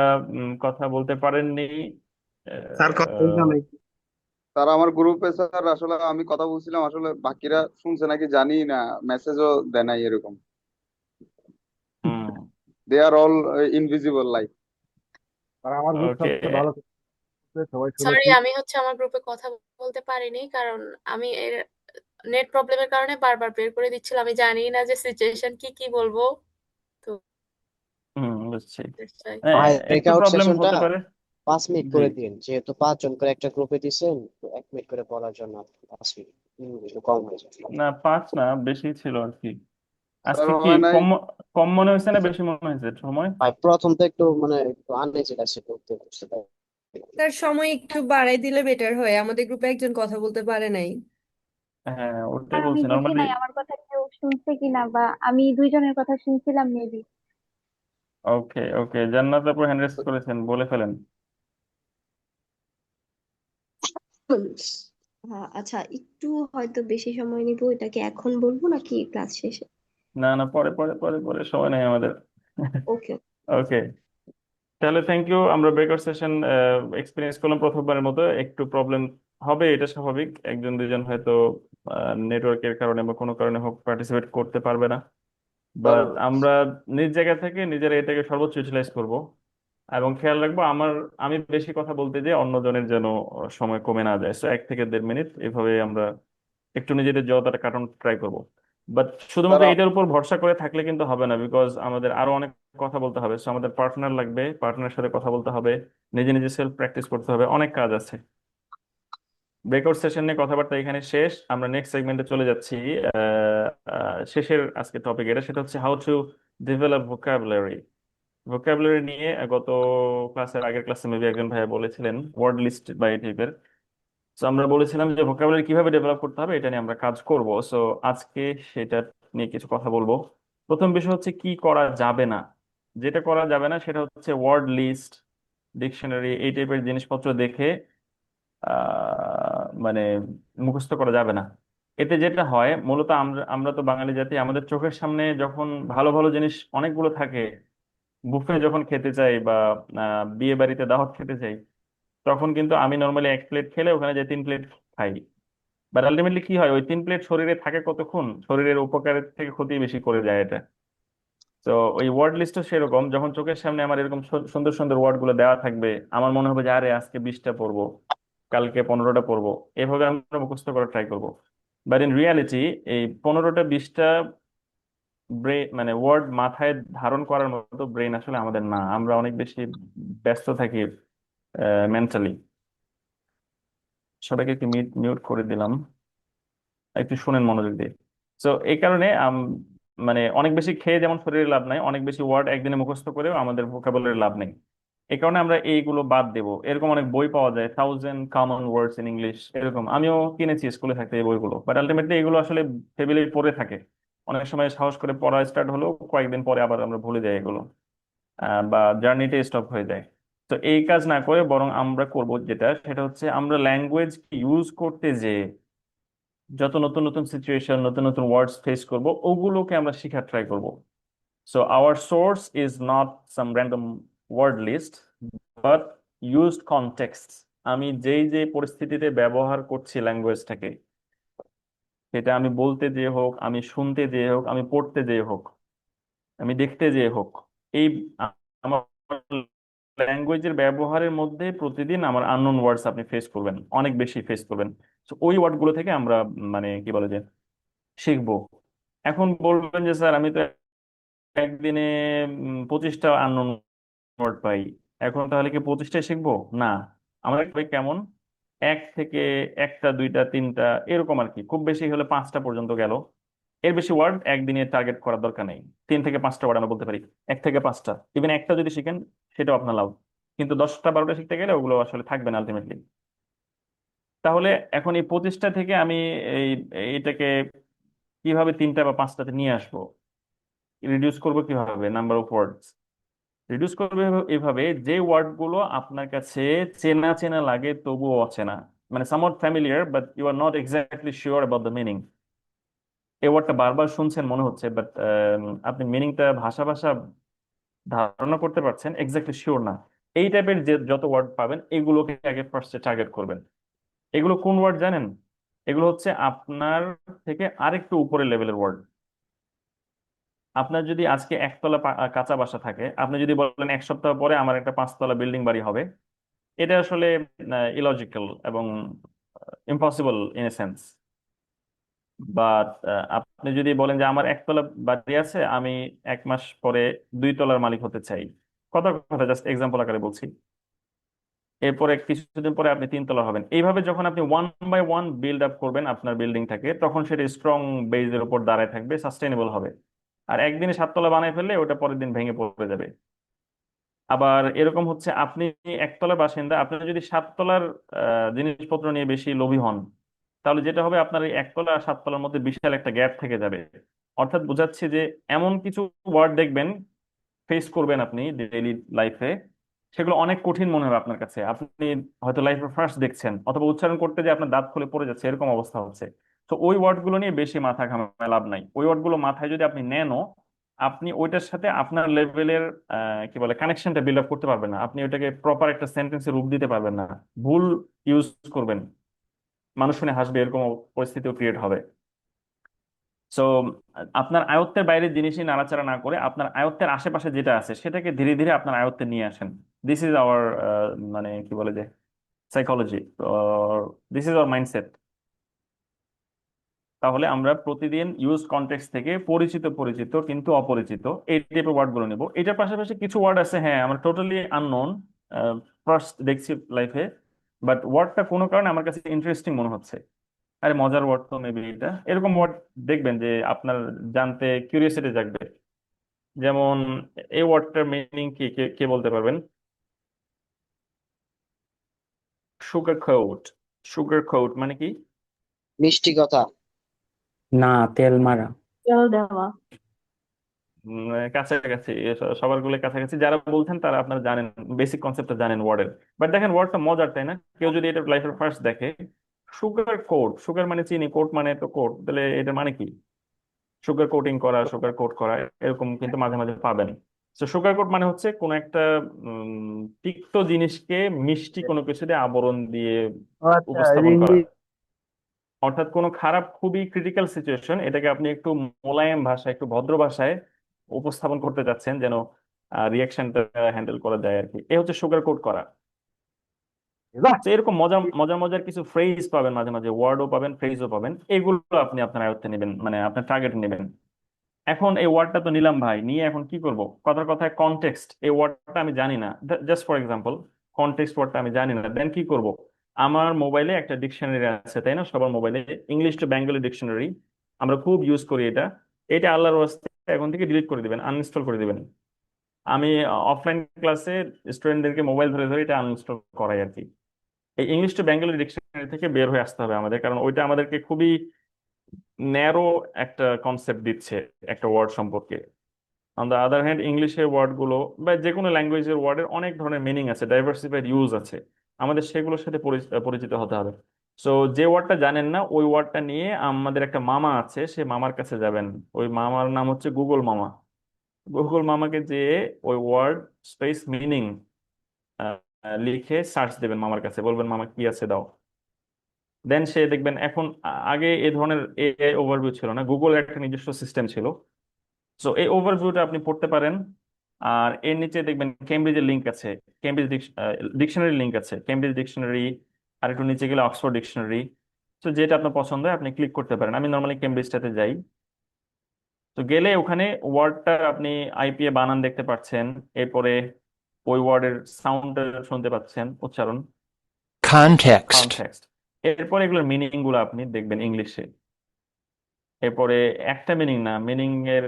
কথা বলতে পারেননি, স্যার কথা বললাম আহ, স্যার আমার গ্রুপে স্যার আসলে আমি কথা বলছিলাম, আসলে বাকিরা শুনছে নাকি জানি না, মেসেজও দেয় নাই এরকম। হুম, দে আর অল ইনভিজিবল লাইক। আর আমার গ্রুপ ওকে, সবচেয়ে ভালো চলছে, সবাই সরি, শুনেছি। আমি হচ্ছে আমার গ্রুপে কথা বলতে পারিনি, কারণ আমি এর নেট প্রবলেমের কারণে বারবার বের করে দিচ্ছিলাম। আমি জানি না যে সিচুয়েশন কি কি বলবো, তো বুঝছি। চাই। হ্যাঁ, ভাই একটু ব্রেকআউট প্রবলেম সেশনটা হতে পারে। 5 মিনিট জি, করে দিন, যেহেতু 5 জন করে একটা গ্রুপে দিছেন, তো 1 মিনিট করে বলার জন্য 5 মিনিট একটু কম হয়ে যায়। না 5 না, বেশি ছিল আর কি। স্যার আজকে কি হয় নাই। কম কম মনে হয়েছে না বেশি মনে হয়েছে সময়? ভাই প্রথম তো একটু মানে একটু আনইজি লাগছে করতে করতে তাই। তার সময় একটু বাড়াই দিলে বেটার হয়, আমাদের গ্রুপে একজন কথা বলতে পারে নাই। হ্যাঁ, আর ওটাই আমি বলছি দেখি নর্মালি। নাই আমার কথা কেউ শুনছে কিনা, বা আমি দুইজনের কথা শুনছিলাম মেবি। ওকে ওকে, জান্নাত আপু হ্যান্ড রেজ করেছেন, বলে ফেলেন। আচ্ছা, একটু হয়তো বেশি সময় নিব, এটাকে এখন বলবো নাকি ক্লাস শেষে? না না, পরে পরে পরে পরে, সময় নেই আমাদের। ওকে। ওকে, তাহলে থ্যাংক ইউ। আমরা ব্রেকআউট সেশন এক্সপিরিয়েন্স করলাম প্রথমবারের মতো। একটু প্রবলেম হবে, এটা স্বাভাবিক। একজন দুজন হয়তো নেটওয়ার্কের কারণে বা কোনো কারণে হোক পার্টিসিপেট করতে পারবে না, স্যার বাট আমরা নিজ জায়গা থেকে নিজেরা এটাকে সর্বোচ্চ ইউটিলাইজ করব এবং খেয়াল রাখবো আমি বেশি কথা বলতে যে অন্যজনের যেন সময় কমে না যায়। সো 1 থেকে 1.5 মিনিট এভাবে আমরা একটু নিজেদের জড়তাটা কাটানোর ট্রাই করব। বাট স্যার শুধুমাত্র এটার উপর ভরসা করে থাকলে কিন্তু হবে না, বিকজ আমাদের আরো অনেক কথা বলতে হবে। সো আমাদের পার্টনার লাগবে, পার্টনারের সাথে কথা বলতে হবে, নিজে নিজে সেলফ প্র্যাকটিস করতে হবে, অনেক কাজ আছে। ব্রেকআউট সেশন নিয়ে কথাবার্তা এখানে শেষ। আমরা নেক্সট সেগমেন্টে চলে যাচ্ছি। শেষের আজকে টপিক এটা, সেটা হচ্ছে how to develop vocabulary. Vocabulary নিয়ে গত ক্লাসের আগের ক্লাসে মেবি একজন ভাইয়া বলেছিলেন ওয়ার্ড লিস্ট বা এই টাইপের। তো আমরা বলেছিলাম যে ভোকাবুলারি কিভাবে ডেভেলপ করতে হবে এটা নিয়ে আমরা কাজ করব। সো আজকে সেটা নিয়ে কিছু কথা বলবো। প্রথম বিষয় হচ্ছে কি করা যাবে না। যেটা করা যাবে না সেটা হচ্ছে ওয়ার্ড লিস্ট, ডিকশনারি, এই টাইপের জিনিসপত্র দেখে মানে মুখস্থ করা যাবে না। এতে যেটা হয় মূলত, আমরা আমরা তো বাঙালি জাতি, আমাদের চোখের সামনে যখন ভালো ভালো জিনিস অনেকগুলো থাকে, বুফে যখন খেতে চাই বা বিয়ে বাড়িতে দাওয়াত খেতে চাই, তখন কিন্তু আমি নর্মালি 1 প্লেট খেলে ওখানে যে 3 প্লেট খাই। বাট আলটিমেটলি কি হয়, ওই 3 প্লেট শরীরে থাকে কতক্ষণ, শরীরের উপকারের থেকে ক্ষতি বেশি করে যায় এটা। তো ওই ওয়ার্ড লিস্টও সেরকম, যখন চোখের সামনে আমার এরকম সুন্দর সুন্দর ওয়ার্ড গুলো দেওয়া থাকবে, আমার মনে হবে যে আরে আজকে 20টা পড়বো, কালকে 15টা পড়বো, এভাবে আমরা মুখস্থ করার ট্রাই করবো। বাট ইন রিয়ালিটি এই 15টা 20টা মানে ওয়ার্ড মাথায় ধারণ করার মতো ব্রেন আসলে আমাদের না। আমরা অনেক বেশি ব্যস্ত থাকি মেন্টালি। সবাইকে একটু মিউট করে দিলাম, একটু শুনেন মনোযোগ দিয়ে। তো এই কারণে মানে অনেক বেশি খেয়ে যেমন শরীরে লাভ নাই, অনেক বেশি ওয়ার্ড একদিনে মুখস্থ করেও আমাদের ভোকাবুলারি লাভ নেই। এই কারণে আমরা এইগুলো বাদ দেব। এরকম অনেক বই পাওয়া যায়, 1000 কমন ওয়ার্ডস ইন ইংলিশ, এরকম আমিও কিনেছি স্কুলে থাকতে এই বইগুলো। বাট আলটিমেটলি এগুলো আসলে টেবিলে পড়ে থাকে, অনেক সময় সাহস করে পড়া স্টার্ট হলো, কয়েকদিন পরে আবার আমরা ভুলে যাই এগুলো, বা জার্নিতে স্টপ হয়ে যায়। তো এই কাজ না করে বরং আমরা করব যেটা, সেটা হচ্ছে আমরা ল্যাঙ্গুয়েজ ইউজ করতে যে যত নতুন নতুন সিচুয়েশন, নতুন নতুন ওয়ার্ডস ফেস করব, ওগুলোকে আমরা শেখার ট্রাই করব। So our source is not some random word list, but used context. আমি যেই যে পরিস্থিতিতে ব্যবহার করছি ল্যাঙ্গুয়েজটাকে, সেটা আমি বলতে যেয়ে হোক, আমি শুনতে যেয়ে হোক, আমি পড়তে যেয়ে হোক, আমি দেখতে যেয়ে হোক, এই আমার ল্যাঙ্গুয়েজের ব্যবহারের মধ্যে প্রতিদিন আমার আননোন ওয়ার্ডস আপনি ফেস করবেন, অনেক বেশি ফেস করবেন। তো ওই ওয়ার্ডগুলো থেকে আমরা মানে কি বলে যে শিখবো। এখন বলবেন যে স্যার আমি তো একদিনে 25টা আননোন ওয়ার্ড পাই, এখন তাহলে কি 25টাই শিখবো? না, আমাদের হবে কেমন, 1 থেকে 1টা 2টা 3টা এরকম আর কি, খুব বেশি হলে 5টা পর্যন্ত গেল। এর বেশি ওয়ার্ড একদিনে টার্গেট করার দরকার নেই। 3 থেকে 5টা ওয়ার্ড আমরা বলতে পারি, 1 থেকে 5টা, ইভেন একটা যদি শিখেন সেটাও আপনার লাভ। কিন্তু 10টা 12টা শিখতে গেলে ওগুলো আসলে থাকবে না আলটিমেটলি। তাহলে এখন এই 25টা থেকে আমি এই এইটাকে কিভাবে 3টা বা 5টাতে নিয়ে আসবো, রিডিউস করবো কিভাবে নাম্বার অফ ওয়ার্ডস? রিডিউস করবে এভাবে যে ওয়ার্ড গুলো আপনার কাছে চেনা চেনা লাগে তবুও অচেনা, মানে somewhat familiar but you are not exactly sure about the meaning. এই ওয়ার্ডটা বারবার শুনছেন মনে হচ্ছে, বাট আপনি মিনিংটা ভাষা ভাষা ধারণা করতে পারছেন, এক্স্যাক্টলি শিওর না। এই টাইপের যে যত ওয়ার্ড পাবেন এগুলোকে আগে ফার্স্টে টার্গেট করবেন। এগুলো কোন ওয়ার্ড জানেন? এগুলো হচ্ছে আপনার থেকে আরেকটু উপরের লেভেলের ওয়ার্ড। আপনার যদি আজকে একতলা কাঁচা বাসা থাকে, আপনি যদি বলেন 1 সপ্তাহ পরে আমার একটা 5তলা বিল্ডিং বাড়ি হবে, এটা আসলে ইলজিক্যাল এবং impossible in a sense. But আপনি যদি বলেন যে আমার 1তলা বাড়ি আছে, আমি 1 মাস পরে 2তলার মালিক হতে চাই, কথা কথা জাস্ট এক্সাম্পল আকারে বলছি, এরপরে কিছুদিন পরে আপনি 3তলা হবেন। এইভাবে যখন আপনি 1 বাই 1 বিল্ড আপ করবেন আপনার বিল্ডিংটাকে, তখন সেটা স্ট্রং বেজের উপর দাঁড়ায় থাকবে, সাস্টেনেবল হবে। আর একদিনে 7তলা বানায় ফেললে ওটা পরের দিন ভেঙে পড়ে যাবে। আবার এরকম হচ্ছে আপনি একতলার বাসিন্দা, আপনি যদি 7তলার জিনিসপত্র নিয়ে বেশি লোভী হন, তাহলে যেটা হবে আপনার এই 1তলা আর 7তলার মধ্যে বিশাল একটা গ্যাপ থেকে যাবে। অর্থাৎ বোঝাচ্ছে যে এমন কিছু ওয়ার্ড দেখবেন, ফেস করবেন আপনি ডেইলি লাইফে, সেগুলো অনেক কঠিন মনে হবে আপনার কাছে। আপনি হয়তো লাইফে ফার্স্ট দেখছেন, অথবা উচ্চারণ করতে যে আপনার দাঁত খুলে পড়ে যাচ্ছে, এরকম অবস্থা হচ্ছে। তো ওই ওয়ার্ডগুলো নিয়ে বেশি মাথা ঘামায় লাভ নাই। ওই ওয়ার্ডগুলো মাথায় যদি আপনি নেনও, আপনি ওইটার সাথে আপনার লেভেলের কি বলে কানেকশনটা বিল্ড আপ করতে পারবেন না। আপনি ওইটাকে প্রপার একটা সেন্টেন্সে রূপ দিতে পারবেন না, ভুল ইউজ করবেন, মানুষ শুনে হাসবে, এরকম পরিস্থিতিও ক্রিয়েট হবে। সো আপনার আয়ত্তের বাইরের জিনিসই নাড়াচাড়া না করে আপনার আয়ত্তের আশেপাশে যেটা আছে সেটাকে ধীরে ধীরে আপনার আয়ত্তে নিয়ে আসেন। দিস ইজ আওয়ার মানে কি বলে যে psychology, this is our mindset. তাহলে আমরা প্রতিদিন ইউজ কনটেক্সট থেকে পরিচিত পরিচিত কিন্তু অপরিচিত এই টাইপের ওয়ার্ড গুলো নিব। এটার পাশাপাশি কিছু ওয়ার্ড আছে, হ্যাঁ আমার টোটালি আননোন, ফার্স্ট দেখছি লাইফে, বাট ওয়ার্ডটা কোনো কারণে আমার কাছে ইন্টারেস্টিং মনে হচ্ছে, আরে মজার ওয়ার্ড তো মেবি এটা, এরকম ওয়ার্ড দেখবেন যে আপনার জানতে কিউরিওসিটি জাগবে। যেমন এই ওয়ার্ডটার মিনিং কি, কে কে বলতে পারবেন? Sugar coat. সুগার কোট মানে কি? মিষ্টি কথা। না, তেল মারা। তেল দেওয়া। কাছাকাছি, সবার গুলো কাছাকাছি। যারা বলছেন তারা আপনারা জানেন, বেসিক কনসেপ্টটা জানেন ওয়ার্ডের। বাট দেখেন ওয়ার্ডটা মজার, তাই না? কেউ যদি এটা লাইফের ফার্স্ট দেখে, সুগার কোট, সুগার মানে চিনি, কোট মানে তো কোট, তাহলে এটা মানে কি? সুগার কোটিং করা, সুগার কোট করা, এরকম কিন্তু মাঝে মাঝে পাবেন। তো সুগার কোট মানে হচ্ছে কোন একটা তিক্ত জিনিসকে মিষ্টি কোনো কিছু দিয়ে আবরণ দিয়ে আচ্ছা, উপস্থাপন করা। ইংলিশ। অর্থাৎ কোনো খারাপ, খুবই ক্রিটিক্যাল সিচুয়েশন, এটাকে আপনি একটু মোলায়েম ভাষায়, একটু ভদ্র ভাষায় উপস্থাপন করতে যাচ্ছেন, যেন রিয়াকশনটা হ্যান্ডেল করা যায় আর কি। এ হচ্ছে সুগার কোট করা। তো এরকম মজার মজার মজার কিছু ফ্রেজ পাবেন, মাঝে মাঝে ওয়ার্ডও পাবেন, ফ্রেজও পাবেন। এগুলো আপনি আপনার আয়ত্তে নেবেন, মানে আপনার টার্গেট নেবেন। এখন এই ওয়ার্ডটা তো নিলাম ভাই, নিয়ে এখন কি করব? কথার কথায় কনটেক্সট, এই ওয়ার্ডটা আমি জানি না, জাস্ট ফর এক্সাম্পল কনটেক্সট ওয়ার্ডটা আমি জানি না, দেন কি করব? আমার মোবাইলে একটা ডিকশনারি আছে, তাই না? সবার মোবাইলে ইংলিশ টু বেঙ্গলি ডিকশনারি, আমরা খুব ইউজ করি এটা। এটা আল্লাহর ওয়াস্তে এখন থেকে ডিলিট করে দিবেন, আনইনস্টল করে দিবেন। আমি অফলাইন ক্লাসে স্টুডেন্টদেরকে মোবাইল ধরে ধরে এটা আনইনস্টল করাই আর কি। এই ইংলিশ টু বেঙ্গলি ডিকশনারি থেকে বের হয়ে আসতে হবে আমাদের, কারণ ওইটা আমাদেরকে খুবই ন্যারো একটা কনসেপ্ট দিচ্ছে একটা ওয়ার্ড সম্পর্কে। অন দ্য আদার হ্যান্ড ইংলিশের ওয়ার্ড গুলো বা যে কোনো ল্যাঙ্গুয়েজের ওয়ার্ডের অনেক ধরনের মিনিং আছে, ডাইভার্সিফাইড ইউজ আছে, আমাদের সেগুলোর সাথে পরিচিত হতে হবে। সো যে ওয়ার্ডটা জানেন না, ওই ওয়ার্ডটা নিয়ে আমাদের একটা মামা আছে, সে মামার কাছে যাবেন। ওই মামার নাম হচ্ছে গুগল মামা। গুগল মামাকে যেয়ে ওই ওয়ার্ড স্পেস মিনিং লিখে সার্চ দেবেন, মামার কাছে বলবেন মামা কি আছে দাও। দেন সে দেখবেন, এখন আগে এই ধরনের এআই ওভারভিউ ছিল না, গুগল একটা নিজস্ব সিস্টেম ছিল। সো এই ওভারভিউটা আপনি পড়তে পারেন। আর এর নিচে দেখবেন কেমব্রিজের লিঙ্ক আছে, কেমব্রিজ ডিকশনারি লিঙ্ক আছে, কেমব্রিজ ডিকশনারি, আর একটু নিচে গেলে অক্সফোর্ড ডিকশনারি। তো যেটা আপনার পছন্দ হয় আপনি ক্লিক করতে পারেন। আমি নর্মালি কেমব্রিজটাতে যাই। তো গেলে ওখানে ওয়ার্ডটা আপনি আইপিএ বানান দেখতে পাচ্ছেন, এরপরে ওই ওয়ার্ডের সাউন্ড শুনতে পাচ্ছেন, উচ্চারণ, Context. কনটেক্সট। এরপর এগুলোর মিনিং গুলো আপনি দেখবেন ইংলিশে। এরপরে একটা মিনিং না, মিনিং এর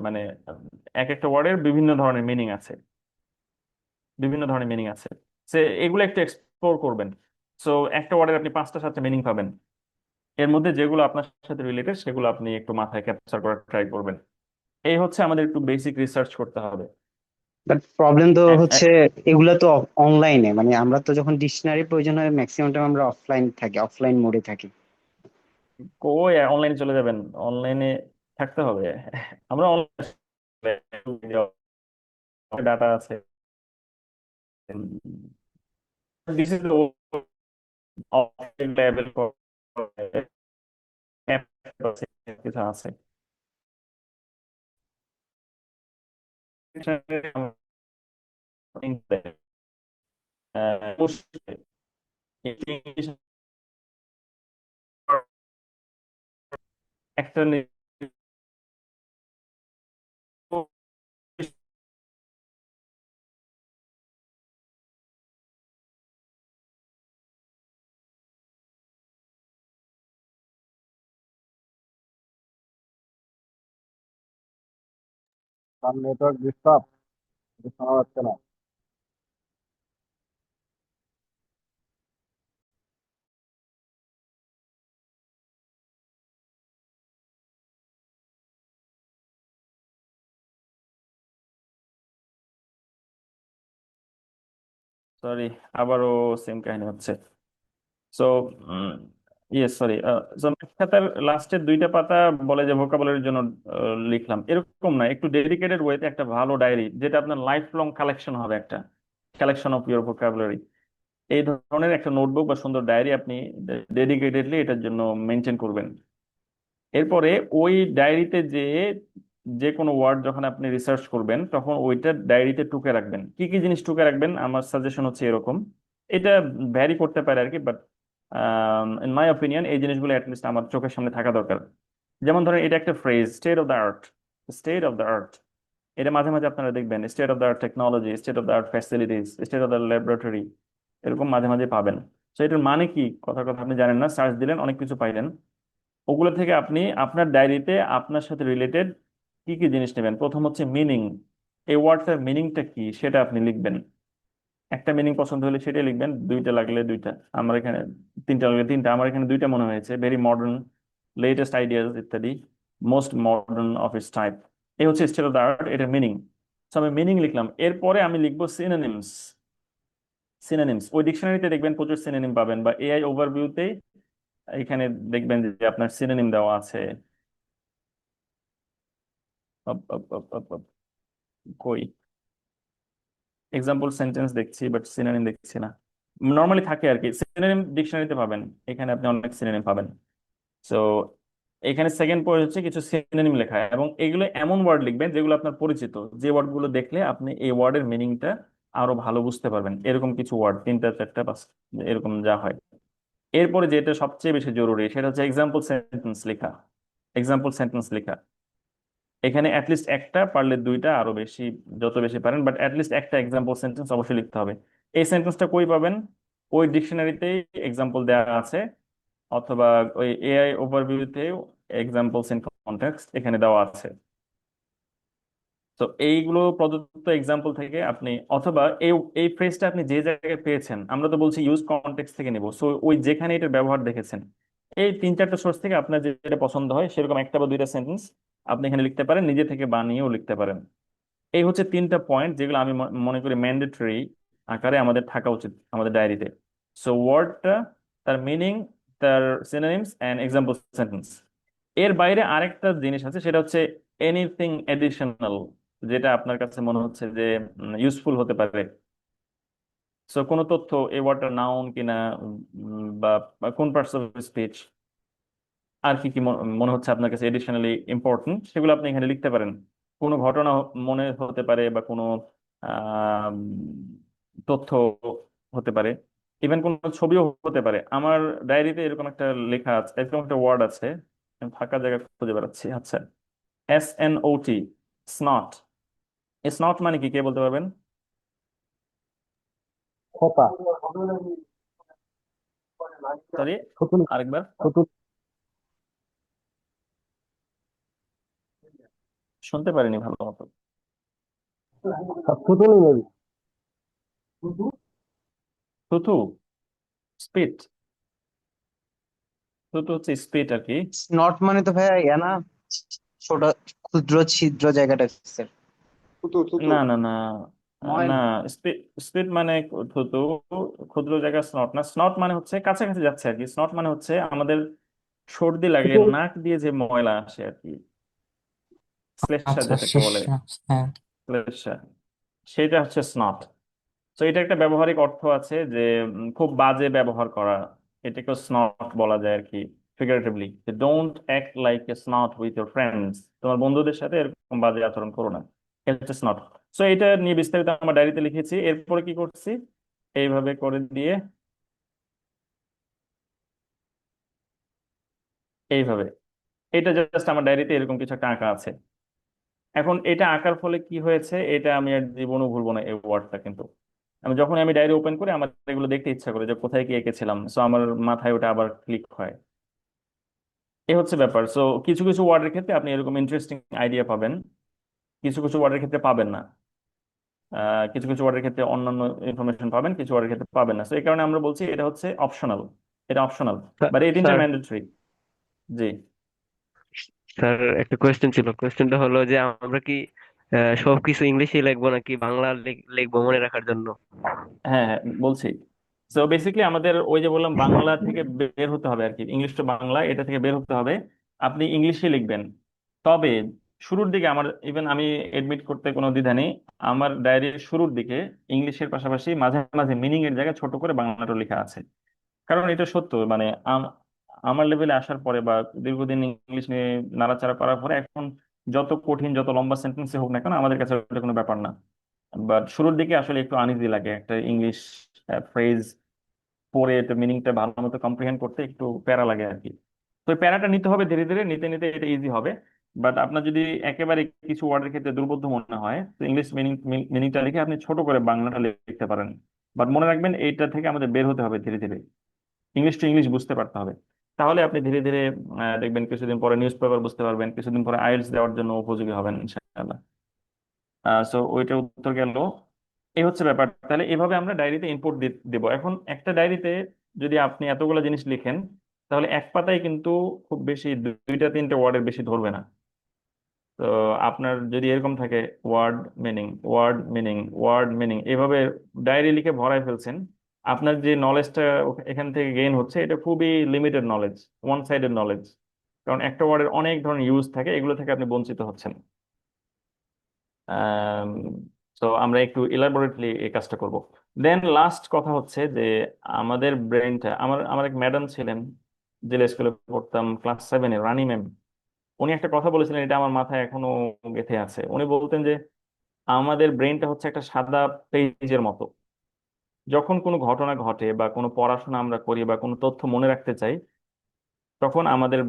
মানে এক একটা ওয়ার্ডের বিভিন্ন ধরনের মিনিং আছে, বিভিন্ন ধরনের মিনিং আছে। সে এগুলো একটু এক্সপ্লোর করবেন। সো একটা ওয়ার্ডের আপনি 5টা 7টা মিনিং পাবেন। এর মধ্যে যেগুলো আপনার সাথে রিলেটেড সেগুলো আপনি একটু মাথায় ক্যাপচার করার ট্রাই করবেন। এই হচ্ছে আমাদের একটু বেসিক রিসার্চ করতে হবে। বাট প্রবলেম তো এ- হচ্ছে এ- এগুলো তো অনলাইনে, মানে আমরা তো যখন ডিকশনারি প্রয়োজন হয় ম্যাক্সিমাম টাইম আমরা অফলাইন মোডে থাকি। কই অনলাইনে চলে যাবেন? অনলাইনে থাকতে হবে। আমরা অনলাইনে ডাটা আছে। দিস ইজ অ্যাভেলেবল কিছু আছে। একটা তার নেটওয়ার্ক ডিস্টার্ব, শোনা যাচ্ছে না। সরি, আবারও সেম কাহিনী হচ্ছে। So yes, sorry. সো খাতার লাস্টের 2টা পাতা বলে যে ভোকাবুলারির জন্য লিখলাম, এরকম না, একটু ডেডিকেটেড ওয়েতে একটা ভালো ডায়েরি, যেটা আপনার লাইফ লং কালেকশন হবে, একটা কালেকশন অফ ইউর ভোকাবুলারি। এই ধরনের একটা নোটবুক বা সুন্দর ডায়েরি আপনি ডেডিকেটেডলি এটার জন্য মেনটেন করবেন। এরপরে ওই ডায়েরিতে যে কোনো ওয়ার্ড যখন আপনি রিসার্চ করবেন তখন ওইটা ডায়েরিতে টুকে রাখবেন। কি কি জিনিস টুকে রাখবেন, আমার সাজেশন হচ্ছে এরকম। এটা ভ্যারি করতে পারে আর কি, বাট ইন মাই অপিনিয়ন এই জিনিসগুলো অ্যাটলিস্ট আমার চোখের সামনে থাকা দরকার। যেমন ধরেন এটা একটা phrase, state of the art. State of the art, এটা মাঝে মাঝে আপনারা দেখবেন, state of the art technology, state of the art facilities, state of the laboratory, এরকম মাঝে মাঝে পাবেন। তো এটার মানে কি, কথা কথা আপনি জানেন না, সার্চ দিলেন অনেক কিছু পাইলেন। ওগুলো থেকে আপনি আপনার ডায়েরিতে আপনার সাথে রিলেটেড কি কি জিনিস নেবেন। প্রথম হচ্ছে মিনিং, এই ওয়ার্ডটার মিনিংটা কি সেটা আপনি লিখবেন। একটা মিনিং পছন্দ হলে সেটাই লিখবেন, 2টা লাগলে 2টা, আমার এখানে 3টা লাগলে 3টা, আমার এখানে 2টা মনে হয়েছে। ভেরি মডার্ন, লেটেস্ট আইডিয়াস ইত্যাদি, most modern of its type. এই হচ্ছে স্টেট অফ দ্য আর্ট, এটার মিনিং। আমি মিনিং লিখলাম, এরপরে আমি লিখবো সিনোনিমস। সিনোনিমস ওই ডিকশনারিতে দেখবেন প্রচুর সিনোনিম পাবেন, বা এআই ওভারভিউতে এখানে দেখবেন যে আপনার সিনোনিম দেওয়া আছে। Up, up, up, up, up, কই এক্সাম্পল সেন্টেন্স দেখছি বাট সিনোনিম দেখছি না। নর্মালি থাকে আর কি, সিনোনিম ডিকশনারিতে পাবেন, এখানে আপনি অনেক সিনোনিম পাবেন। সো এখানে সেকেন্ড পয়েন্ট হচ্ছে কিছু সিনোনিম লেখা, এবং এগুলো এমন ওয়ার্ড লিখবেন যেগুলো আপনার পরিচিত, যে ওয়ার্ডগুলো দেখলে আপনি এই ওয়ার্ডের মিনিংটা আরো ভালো বুঝতে পারবেন। এরকম কিছু ওয়ার্ড, 3টা 4টা 5 এরকম যা হয়। এরপরে যেটা সবচেয়ে বেশি জরুরি সেটা হচ্ছে এক্সাম্পল সেন্টেন্স লেখা। এক্সাম্পল সেন্টেন্স লেখা, এখানে অ্যাটলিস্ট একটা, পারলে 2টা, আরো বেশি যত বেশি পারেন, বাট অ্যাটলিস্ট একটা এক্সাম্পল সেন্টেন্স অবশ্যই লিখতে হবে। এই সেন্টেন্সটা কই পাবেন? ওই ডিকশনারিতেই এক্সাম্পল দেওয়া আছে, অথবা ওই এআই ওভারভিউতেও এক্সাম্পলস ইন কনটেক্সট এখানে দেওয়া আছে। তো এইগুলো প্রদত্ত এক্সাম্পল থেকে আপনি, অথবা এই এই ফ্রেজটা আপনি যে জায়গায় পেয়েছেন, আমরা তো বলছি ইউজ কনটেক্সট থেকে নিব, সো ওই যেখানে এটার ব্যবহার দেখেছেন এই 3-4টা সোর্স থেকে আপনার যেটা পছন্দ হয় সেরকম একটা বা 2টা সেন্টেন্স আপনি এখানে লিখতে পারেন, নিজে থেকে বানিয়েও লিখতে পারেন। এই হচ্ছে 3টা পয়েন্ট যেগুলো আমি মনে করি ম্যান্ডেটরি আকারে আমাদের থাকা উচিত আমাদের ডায়েরিতে। সো ওয়ার্ডটা, তার মিনিং, তার সিনোনিমস এন্ড এক্সাম্পল সেন্টেন্স। এর বাইরে আরেকটা জিনিস আছে, সেটা হচ্ছে এনিথিং এডিশনাল, যেটা আপনার কাছে মনে হচ্ছে যে ইউজফুল হতে পারে। সো কোনো তথ্য, এই ওয়ার্ডটা নাউন কিনা, বা বা কোন পার্টস অফ স্পিচ, আর কি কি মনে হচ্ছে আপনার কাছে এডিশনালি ইম্পর্টেন্ট, সেগুলো আপনি এখানে লিখতে পারেন। কোনো ঘটনা মনে হতে পারে, বা কোনো আহ তথ্য হতে পারে, ইভেন কোনো ছবিও হতে পারে। আমার ডায়েরিতে এরকম একটা লেখা আছে, এরকম একটা ওয়ার্ড আছে, আমি ফাঁকা জায়গা খুঁজে বেড়াচ্ছি। আচ্ছা, SNOT, স্নট। স্নট মানে কি, কে বলতে পারবেন? খোকা, সরি, থুতুনি, আরেকবার। থুতু, শুনতে পারিনি ভালো মতো। থুতুনি মেবি। থুতু, স্পিট। থুতু হচ্ছে স্পিট আর কি। নট মানে তো ভাইয়া ইয়া না, ছোট ক্ষুদ্র ছিদ্র জায়গাটা স্যার। থুতু থুতু না না না ময় না, স্পিট, স্পিট মানে থুতু, ক্ষুদ্র জায়গা স্নট না। স্নট মানে হচ্ছে কাছাকাছি যাচ্ছে আর কি। স্নট মানে হচ্ছে আমাদের সর্দি লাগলে থুতু নাক দিয়ে যে ময়লা আসে আর কি, শ্লেষ্মা আচ্ছা যেটাকে শেষ। বলে, হ্যাঁ। শ্লেষ্মা, সেটা হচ্ছে স্নট। তো এটা একটা ব্যবহারিক অর্থ আছে যে খুব বাজে ব্যবহার করা, এটাকে স্নট বলা যায় আর কি, figuratively. Don't act like a snot with your friends, তোমার বন্ধুদের সাথে এরকম বাজে আচরণ করো না, এটা হচ্ছে স্নট। সো এটা নিয়ে বিস্তারিত আমার ডায়েরিতে লিখেছি। এরপরে কি করছি, এইভাবে করে দিয়ে এইভাবে, এটা জাস্ট আমার ডায়েরিতে এরকম কিছু একটা আঁকা আছে। এখন এটা আঁকার ফলে কি হয়েছে, এটা আমি আর জীবনও ভুলবো না এই ওয়ার্ডটা। কিন্তু আমি যখন আমি ডায়েরি ওপেন করি আমার এগুলো দেখতে ইচ্ছা করে যে কোথায় কি এঁকেছিলাম, সো আমার মাথায় ওটা আবার ক্লিক হয়। এ হচ্ছে ব্যাপার। সো কিছু কিছু ওয়ার্ডের ক্ষেত্রে আপনি এরকম ইন্টারেস্টিং আইডিয়া পাবেন, কিছু কিছু ওয়ার্ডের ক্ষেত্রে পাবেন না। কিছু কিছু ওয়ার্ডের ক্ষেত্রে অন্যান্য ইনফরমেশন পাবেন, কিছু ওয়ার্ডের ক্ষেত্রে পাবেন না। তো এই কারণে আমরা বলছি এটা হচ্ছে অপশনাল, এটা অপশনাল, বাট এই তিনটা স্যার, ম্যান্ডেটরি। জি। স্যার একটা কোয়েশ্চেন ছিল। কোয়েশ্চেনটা হলো যে আমরা কি সবকিছু ইংলিশে লিখবো নাকি বাংলা লিখবো মনে রাখার জন্য? হ্যাঁ হ্যাঁ, বলছি। সো বেসিক্যালি আমাদের ওই যে বললাম বাংলা থেকে বের হতে হবে আর কি, ইংলিশ টু বাংলা, এটা থেকে বের হতে হবে। আপনি ইংলিশে লিখবেন, তবে শুরুর দিকে আমার, ইভেন আমি এডমিট করতে কোনো দ্বিধা নেই, আমার ডায়েরির শুরুর দিকে ইংলিশের পাশাপাশি মাঝে মাঝে মিনিং এর জায়গায় ছোট করে বাংলাটা লেখা আছে। কারণ এটা সত্য, মানে আমার লেভেলে আসার পরে বা দীর্ঘদিন ইংলিশ নিয়ে নাড়াচাড়া করার পরে এখন যত কঠিন যত লম্বা সেন্টেন্সে হোক না কেন আমাদের কাছে ওটা কোনো ব্যাপার না। বাট শুরুর দিকে আসলে একটু আনইজি লাগে, একটা ইংলিশ ফ্রেজ পড়ে এটা মিনিংটা ভালো মতো কম্প্রিহেন্ড করতে একটু প্যারা লাগে আর কি। তো এই প্যারাটা নিতে হবে ধীরে ধীরে, নিতে নিতে এটা ইজি হবে। বাট আপনার যদি একেবারে কিছু ওয়ার্ডের ক্ষেত্রে দুর্বোধ্য মনে হয়, তো ইংলিশ মিনিংটা লিখে আপনি ছোট করে বাংলাটা লিখতে পারেন। বাট মনে রাখবেন এইটা থেকে আমাদের বের হতে হবে ধীরে ধীরে, ইংলিশ টু ইংলিশ বুঝতে পারতে হবে। তাহলে আপনি ধীরে ধীরে দেখবেন কিছুদিন পরে নিউজ পেপার বুঝতে পারবেন, কিছুদিন পরে আইএলটিএস দেওয়ার জন্য উপযোগী হবেন ইনশাআল্লাহ। সো ওইটা উত্তর গেল। এই হচ্ছে ব্যাপার। তাহলে এভাবে আমরা ডায়েরিতে ইনপুট দেব। এখন একটা ডায়েরিতে যদি আপনি এতগুলো জিনিস লিখেন, তাহলে এক পাতায় কিন্তু খুব বেশি দুইটা তিনটা ওয়ার্ডের বেশি ধরবে না। তো আপনার যদি এরকম থাকে word meaning, word meaning, word meaning, এভাবে ডায়েরি লিখে ভরায় ফেলছেন, আপনার যে নলেজটা এখান থেকে গেইন হচ্ছে এটা খুবই limited knowledge, one sided knowledge. কারণ একটা ওয়ার্ডের অনেক ধরনের ইউজ থাকে, এগুলো থেকে আপনি বঞ্চিত হচ্ছেন। তো আমরা একটু ইলাবোরেটলি এই কাজটা করব। দেন লাস্ট কথা হচ্ছে যে আমাদের ব্রেনটা, আমার আমার এক ম্যাডাম ছিলেন, জেলা স্কুলে পড়তাম ক্লাস 7-এ, রানী ম্যাম। উনি একটা কথা বলেছিলেন, এটা আমার মাথায় এখনো গেঁথে আছে। উনি বলতেন যে আমাদের ব্রেনটা হচ্ছে একটা সাদা পেজের মতো। যখন কোনো ঘটনা ঘটে বা কোনো পড়াশোনা আমরা করি বা কোনো তথ্য মনে রাখতে চাই, তখন আমাদের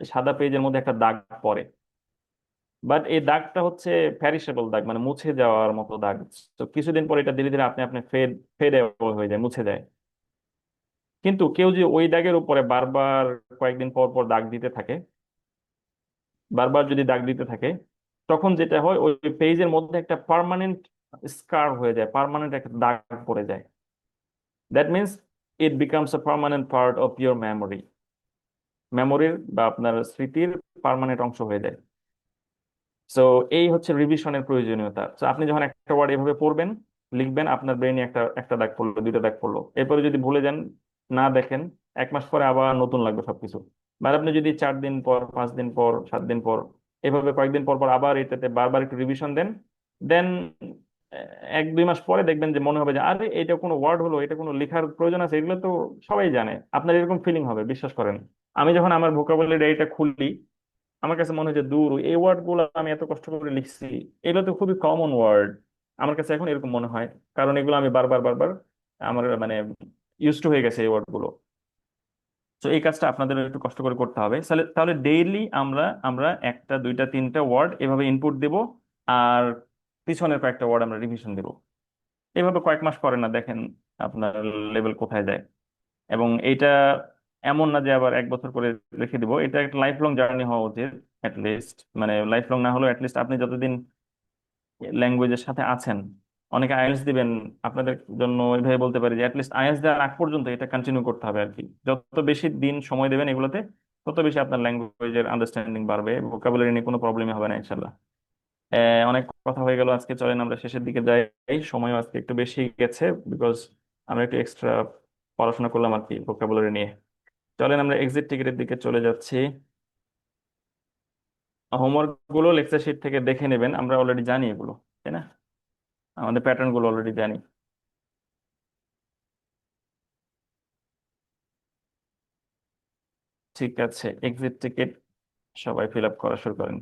সাদা পেজের মধ্যে একটা দাগ পড়ে। বাট এই দাগটা হচ্ছে প্যারিশেবল দাগ, মানে মুছে যাওয়ার মতো দাগ। তো কিছুদিন পর এটা ধীরে ধীরে আপনি আপনি ফেড ফেড হয়ে যায়, মুছে যায়। কিন্তু কেউ যে ওই দাগের উপরে বারবার কয়েকদিন পর পর দাগ দিতে থাকে, বারবার যদি দাগ দিতে থাকে, তখন যেটা হয় ওই পেজের মধ্যে একটা পার্মানেন্ট স্কার হয়ে যায়, পার্মানেন্ট একটা দাগ পড়ে যায়। That means it becomes a permanent part of your memory, মেমোরির বা আপনার স্মৃতির পার্মানেন্ট অংশ হয়ে যায়। সো এই হচ্ছে রিভিশনের প্রয়োজনীয়তা। তো আপনি যখন একটা ওয়ার্ড এভাবে পড়বেন, লিখবেন, আপনার ব্রেনে একটা একটা দাগ পড়লো, দুইটা দাগ পড়লো, এরপরে যদি ভুলে যান, না দেখেন, 1 মাস পরে আবার নতুন লাগবে সবকিছু। মানে আপনি যদি 4 দিন পর, 5 দিন পর, 7 দিন পর, এভাবে কয়েকদিন পর পর আবার এটাতে বারবার একটু রিভিশন দেন, দেন 1-2 মাস পরে দেখবেন যে মনে হবে যে আরে এটা কোনো ওয়ার্ড হলো, এটা কোনো লেখার প্রয়োজন আছে, এগুলো তো সবাই জানে। আপনার এরকম ফিলিং হবে, বিশ্বাস করেন। আমি যখন আমার ভোকাবুলারি এটা খুলি, আমার কাছে মনে হয় যে দূর, এই ওয়ার্ড গুলো আমি এত কষ্ট করে লিখছি, এগুলো তো খুবই কমন ওয়ার্ড। আমার কাছে এখন এরকম মনে হয়, কারণ এগুলো আমি বারবার বারবার আমার মানে ইউজ টু হয়ে গেছে এই ওয়ার্ড গুলো। তো এই কাজটা আপনাদের একটু কষ্ট করে করতে হবে। তাহলে তাহলে ডেইলি আমরা আমরা একটা দুইটা তিনটা ওয়ার্ড এভাবে ইনপুট দেব, আর পিছনের কয়েকটা ওয়ার্ড আমরা রিভিশন দেব। এভাবে কয়েক মাস করে না, দেখেন আপনার লেভেল কোথায় যায়। এবং এইটা এমন না যে আবার 1 বছর করে রেখে দিব, এটা একটা লাইফ লং জার্নি হওয়া উচিত। অ্যাটলিস্ট, মানে লাইফ লং না হলেও অ্যাটলিস্ট আপনি যতদিন ল্যাঙ্গুয়েজের সাথে আছেন, অনেকে আইএলটিএস দিবেন, আপনাদের জন্য ওইভাবে বলতে পারি যে অ্যাটলিস্ট আইএলটিএস দেওয়ার আগ পর্যন্ত এটা কন্টিনিউ করতে হবে আর কি। যত বেশি দিন সময় দেবেন এগুলোতে, তত বেশি আপনার ল্যাঙ্গুয়েজের আন্ডারস্ট্যান্ডিং বাড়বে, ভোকাবুলারি নিয়ে কোনো প্রবলেমই হবে না ইনশাল্লাহ। অনেক কথা হয়ে গেল আজকে, চলেন আমরা শেষের দিকে যাই। সময় আজকে একটু বেশি গেছে, বিকজ আমরা একটু এক্সট্রা পড়াশোনা করলাম আর কি ভোকাবুলারি নিয়ে। চলেন আমরা এক্সিট টিকেটের দিকে চলে যাচ্ছি। হোমওয়ার্ক গুলো লেকচার শিট থেকে দেখে নেবেন, আমরা অলরেডি জানি এগুলো, তাই না? আমাদের প্যাটার্ন গুলো অলরেডি জানি। ঠিক আছে, এক্সিট টিকেট সবাই ফিল আপ করা শুরু করেন।